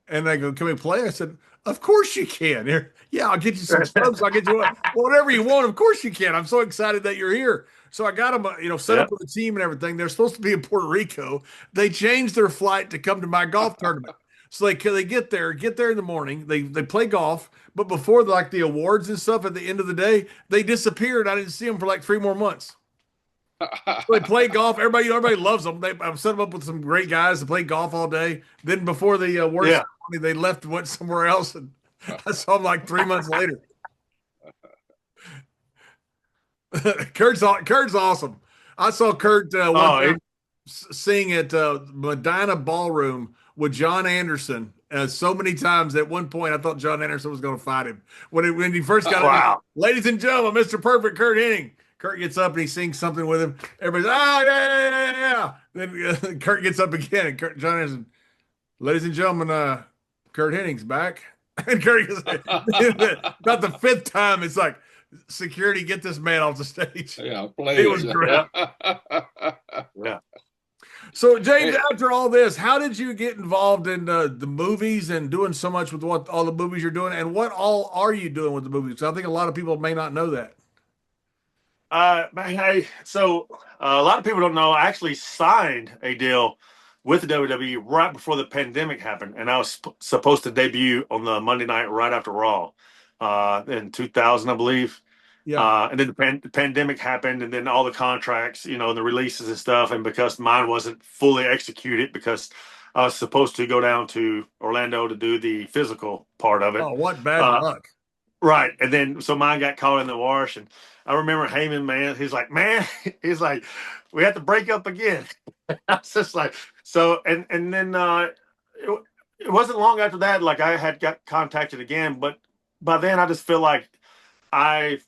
S1: And they go, can we play? I said, of course you can. Here, yeah, I'll get you some clubs. I'll get you whatever you want. Of course you can. I'm so excited that you're here. So I got them, set up with a team and everything. They're supposed to be in Puerto Rico. They changed their flight to come to my golf tournament. So they get there in the morning. They play golf, but before the awards and stuff at the end of the day, they disappeared. I didn't see them for like 3 more months. So they play golf. Everybody loves them. I've set them up with some great guys to play golf all day. Then before the award ceremony, they left and went somewhere else, and I saw them like 3 months later. Kurt's awesome. I saw Kurt sing at Medina Ballroom with John Anderson so many times. At one point, I thought John Anderson was going to fight him when he first got out. Ladies and gentlemen, Mr. Perfect Kurt Hennig. Kurt gets up and he sings something with him. Everybody's, yeah. Then Kurt gets up again, and John Anderson, ladies and gentlemen, Kurt Hennig's back. And Kurt goes, about the 5th time, it's like, security, get this man off the stage.
S2: Yeah,
S1: it was great. Yeah. So, James, after all this, how did you get involved in the movies and doing so much with all the movies you're doing? And what all are you doing with the movies? I think a lot of people may not know that.
S3: So a lot of people don't know, I actually signed a deal with the WWE right before the pandemic happened, and I was supposed to debut on the Monday night right after Raw in 2000, I believe. Yeah. And then the pandemic happened, and then all the contracts, and the releases and stuff, and because mine wasn't fully executed because I was supposed to go down to Orlando to do the physical part of it.
S1: Oh, what bad luck.
S3: Right. And then, so mine got caught in the wash. And I remember Heyman, man, he's like, we have to break up again. I was just like, so, and then it wasn't long after that, like I had got contacted again, but by then I just feel like I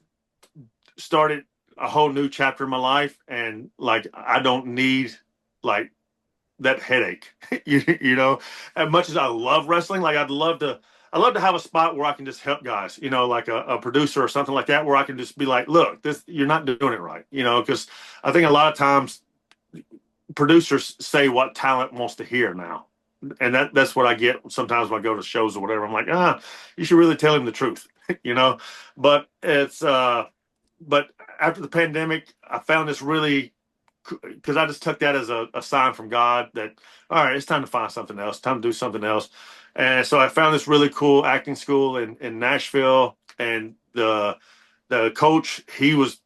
S3: started a whole new chapter in my life. And like, I don't need like that headache, as much as I love wrestling. Like I love to have a spot where I can just help guys, like a producer or something like that, where I can just be like, look, you're not doing it right. Because I think a lot of times producers say what talent wants to hear now. And that's what I get sometimes when I go to shows or whatever. I'm like, you should really tell him the truth, but it's, but after the pandemic, I found this really, because I just took that as a sign from God that, all right, it's time to find something else, time to do something else. And so I found this really cool acting school in Nashville, and the coach, he was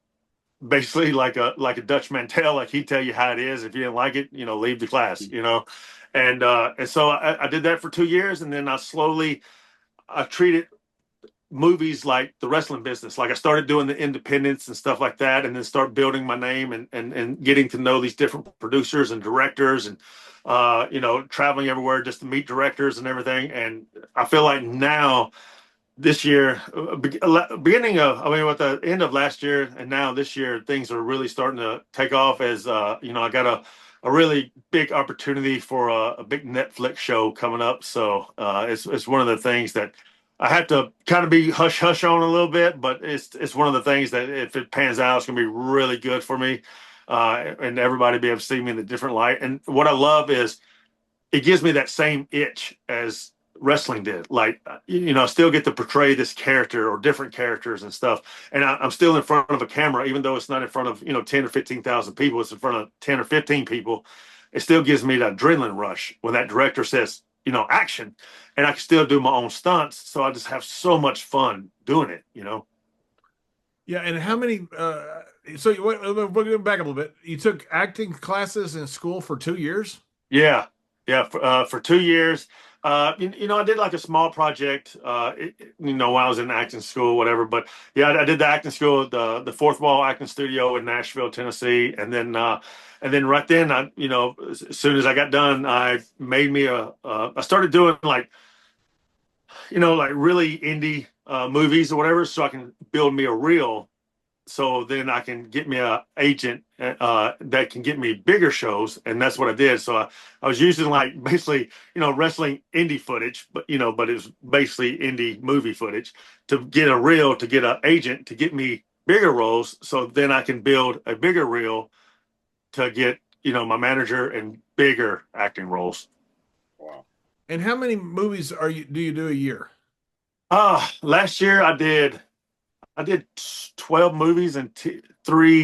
S3: basically like a Dutch Mantel, like he'd tell you how it is. If you didn't like it, leave the class, And so I did that for 2 years, and then I treated movies like the wrestling business. Like I started doing the independents and stuff like that, and then start building my name and getting to know these different producers and directors, and traveling everywhere just to meet directors and everything. And I feel like now this year, with the end of last year and now this year, things are really starting to take off as, I got a really big opportunity for a big Netflix show coming up. So it's one of the things that I have to kind of be hush hush on a little bit, but it's one of the things that if it pans out, it's going to be really good for me, and everybody be able to see me in a different light. And what I love is it gives me that same itch as wrestling did. Like, I still get to portray this character or different characters and stuff. And I'm still in front of a camera, even though it's not in front of, 10 or 15,000 people, it's in front of 10 or 15 people. It still gives me that adrenaline rush when that director says, action, and I can still do my own stunts. So I just have so much fun doing it.
S1: Yeah. And how many, so we're going back a little bit. You took acting classes in school for 2 years?
S3: Yeah. Yeah. For 2 years. I did like a small project, when I was in acting school, whatever. But yeah, I did the acting school, the Fourth Wall Acting Studio in Nashville, Tennessee, and then right then, as soon as I got done, I made me I started doing like really indie movies or whatever, so I can build me a reel. So then I can get me a agent that can get me bigger shows, and that's what I did. So I was using like basically wrestling indie footage, but but it's basically indie movie footage to get a reel, to get an agent to get me bigger roles. So then I can build a bigger reel to get my manager and bigger acting roles.
S2: Wow.
S1: And how many movies do you do a year?
S3: Last year I did 12 movies and 3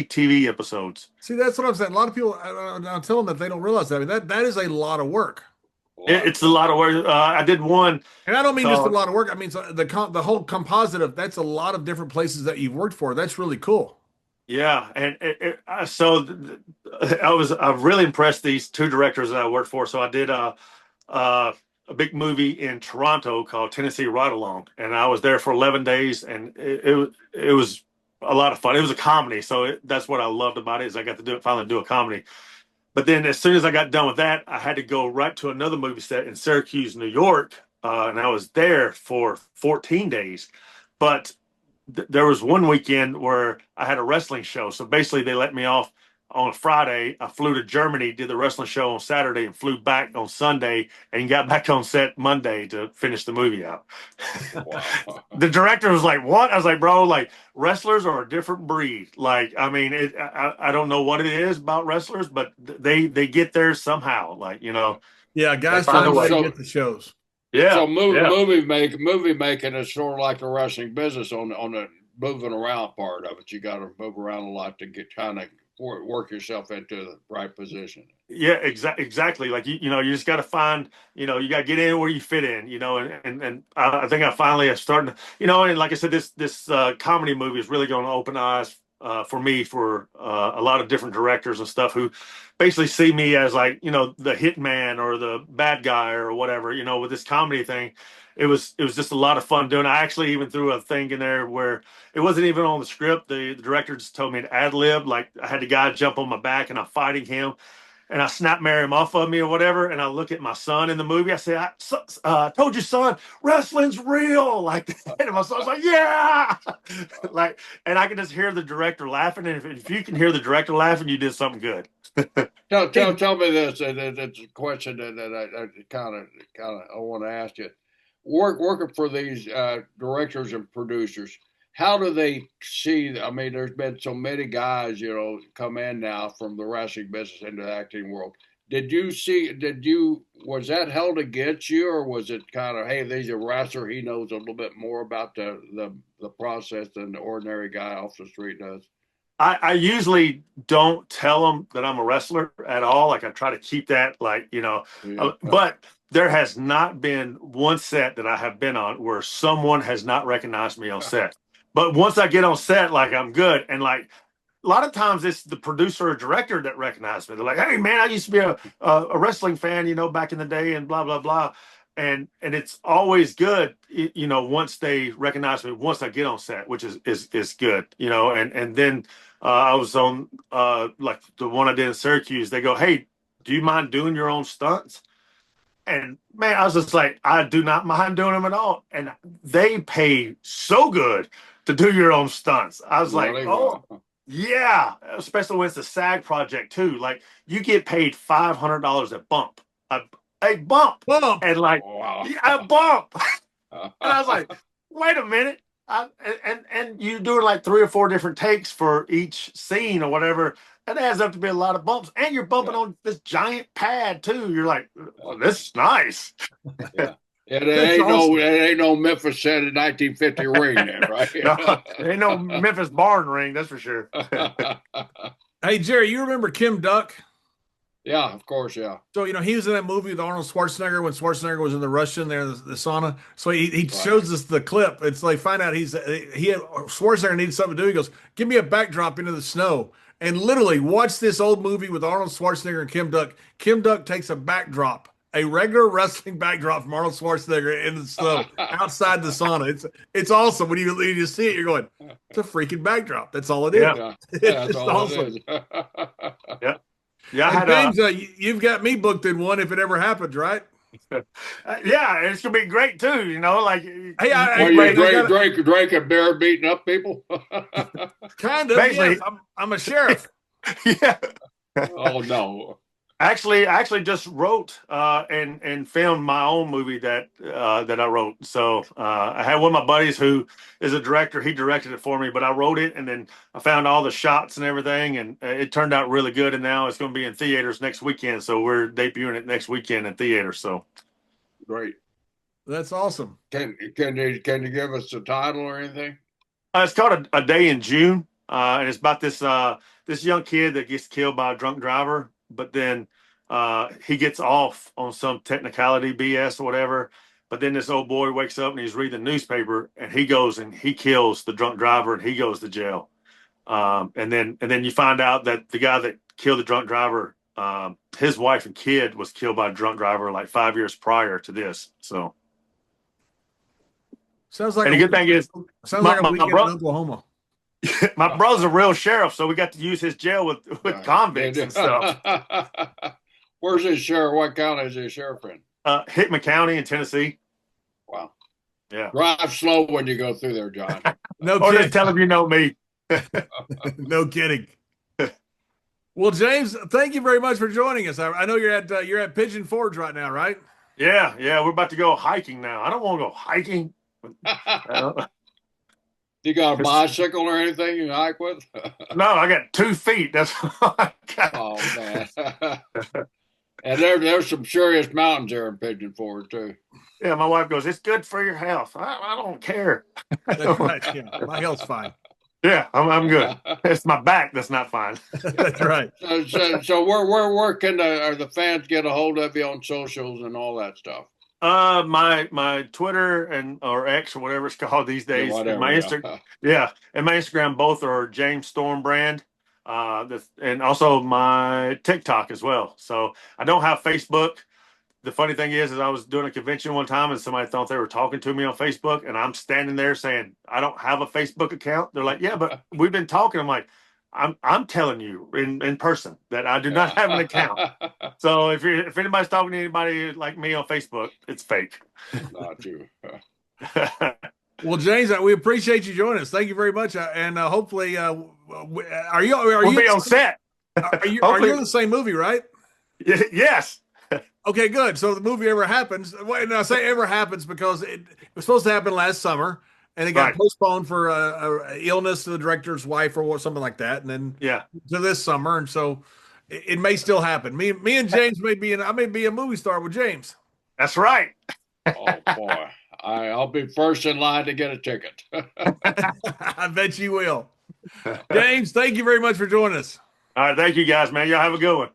S3: TV episodes.
S1: See, that's what I'm saying. A lot of people, I tell them that they don't realize that. I mean, that is a lot of work.
S3: It's a lot of work. I did one,
S1: and I don't mean just a lot of work. I mean the whole composite of that's a lot of different places that you've worked for. That's really cool.
S3: Yeah, and I've really impressed these 2 directors that I worked for. So I did a big movie in Toronto called Tennessee Ride Along, and I was there for 11 days, and it was a lot of fun. It was a comedy, so that's what I loved about it, is I got to finally do a comedy. But then as soon as I got done with that, I had to go right to another movie set in Syracuse, New York, and I was there for 14 days. But there was one weekend where I had a wrestling show, so basically they let me off on a Friday. I flew to Germany, did the wrestling show on Saturday, and flew back on Sunday, and got back on set Monday to finish the movie out. Wow. The director was like, "What?" I was like, "Bro, like wrestlers are a different breed. Like, I mean, I don't know what it is about wrestlers, but they get there somehow. Like,
S1: Yeah, guys find a way to get the shows.
S3: Yeah.
S2: So movie making is sort of like the wrestling business on the moving around part of it. You got to move around a lot to get kind of work yourself into the right position.
S3: Yeah, exactly. Like you just got to find, you got to get in where you fit in, and I think I finally have started, and like I said, this comedy movie is really going to open eyes for me for a lot of different directors and stuff who basically see me as like the hitman or the bad guy or whatever. With this comedy thing, it was just a lot of fun doing. I actually even threw a thing in there where it wasn't even on the script. The director just told me to ad lib. Like I had the guy jump on my back and I'm fighting him, and I snap marry him off of me or whatever. And I look at my son in the movie. I say, I told you, son, wrestling's real. Like that. And my son's like, yeah. Like, and I can just hear the director laughing. And if you can hear the director laughing, you did something good.
S2: Tell me this. That's a question that I kind of I want to ask you. Working for these directors and producers, how do they see? I mean, there's been so many guys, come in now from the wrestling business into the acting world. Was that held against you, or was it kind of, hey, he's a wrestler, he knows a little bit more about the process than the ordinary guy off the street does?
S3: I usually don't tell them that I'm a wrestler at all. Like I try to keep that but there has not been one set that I have been on where someone has not recognized me on set. But once I get on set, like I'm good. And like a lot of times it's the producer or director that recognizes me. They're like, "Hey man, I used to be a wrestling fan, back in the day," and blah, blah, blah. And it's always good, once they recognize me, once I get on set, which is good, and then I was on like the one I did in Syracuse. They go, "Hey, do you mind doing your own stunts?" And man, I was just like, I do not mind doing them at all. And they pay so good to do your own stunts. I was like, oh, Yeah, especially when it's a SAG project too. Like you get paid $500 a bump, a bump,
S1: Bump.
S3: and like
S2: Wow.
S3: a bump. And I was like, wait a minute. And you're doing like 3 or 4 different takes for each scene or whatever. That adds up to be a lot of bumps. And you're bumping on this giant pad too. You're like, well, this is nice.
S2: Yeah. It ain't no Memphis said in 1950 ring there, right?
S3: No, it ain't no Memphis barn ring, that's for sure.
S1: Hey, Jerry, you remember Kim Duck?
S2: Yeah, of course, yeah.
S1: So, he was in that movie with Arnold Schwarzenegger when Schwarzenegger was in the Russian there, the sauna. So he shows us the clip. It's like, find out Schwarzenegger needs something to do. He goes, give me a backdrop into the snow. And literally watch this old movie with Arnold Schwarzenegger and Kim Duck. Kim Duck takes a backdrop, a regular wrestling backdrop from Arnold Schwarzenegger in the snow outside the sauna. It's awesome. When you just see it, you're going, it's a freaking backdrop. That's all it is.
S2: Yeah, that's all
S1: awesome.
S2: it is.
S3: Yeah. Yeah,
S1: James, you've got me booked in one if it ever happens, right?
S3: Yeah, it's gonna be great too. Like,
S2: hey, you drinking beer, beating up people.
S1: Kind of. Yes, I'm a sheriff.
S3: Yeah.
S2: Oh no.
S3: I actually just wrote and filmed my own movie that I wrote. So I had one of my buddies who is a director. He directed it for me, but I wrote it, and then I found all the shots and everything, and it turned out really good. And now it's going to be in theaters next weekend. So we're debuting it next weekend in theaters. So
S2: great.
S1: That's awesome.
S2: Can you give us the title or anything?
S3: It's called A Day in June, and it's about this young kid that gets killed by a drunk driver. But then he gets off on some technicality BS or whatever. But then this old boy wakes up and he's reading the newspaper, and he goes and he kills the drunk driver, and he goes to jail. And then you find out that the guy that killed the drunk driver, his wife and kid was killed by a drunk driver like 5 years prior to this. So
S1: sounds like.
S3: And the good thing is,
S1: sounds like a weekend in Oklahoma.
S3: My brother's a real sheriff, so we got to use his jail with convicts and stuff.
S2: Where's his sheriff? What county is his sheriff in?
S3: Hickman County in Tennessee.
S2: Wow.
S3: Yeah.
S2: Drive slow when you go through there, John.
S3: No kidding. Or just tell him you know me.
S1: No kidding. Well, James, thank you very much for joining us. I know you're at Pigeon Forge right now, right?
S3: Yeah. We're about to go hiking now. I don't want to go hiking.
S2: You got a bicycle or anything you hike with?
S3: No, I got 2 feet. That's all I got.
S2: Oh man! And there's some serious mountains there in Pigeon Forge too.
S3: Yeah, my wife goes, "It's good for your health." I don't care.
S1: That's right. Yeah, my health's fine.
S3: Yeah, I'm good. It's my back that's not fine.
S1: That's right.
S2: So where can the fans get a hold of you on socials and all that stuff?
S3: My Twitter or X or whatever it's called these days.
S2: Yeah,
S3: and my Instagram both are James Storm Brand. And also my TikTok as well. So I don't have Facebook. The funny thing is I was doing a convention one time and somebody thought they were talking to me on Facebook, and I'm standing there saying I don't have a Facebook account. They're like, "Yeah, but we've been talking." I'm like, I'm telling you in person that I do not have an account. So if anybody's talking to anybody like me on Facebook, it's fake.
S2: Not you.
S1: Well, James, we appreciate you joining us. Thank you very much. And hopefully, are you
S3: be on set?
S1: Are you in the same movie, right?
S3: Yes.
S1: Okay, good. So the movie ever happens. And I say ever happens because it was supposed to happen last summer, and it got postponed for a illness to the director's wife or something like that, and then to this summer. And so it may still happen. Me and James I may be a movie star with James.
S3: That's right.
S2: Oh boy, I'll be first in line to get a ticket.
S1: I bet you will. James, thank you very much for joining us.
S3: All right, thank you guys, man. Y'all have a good one.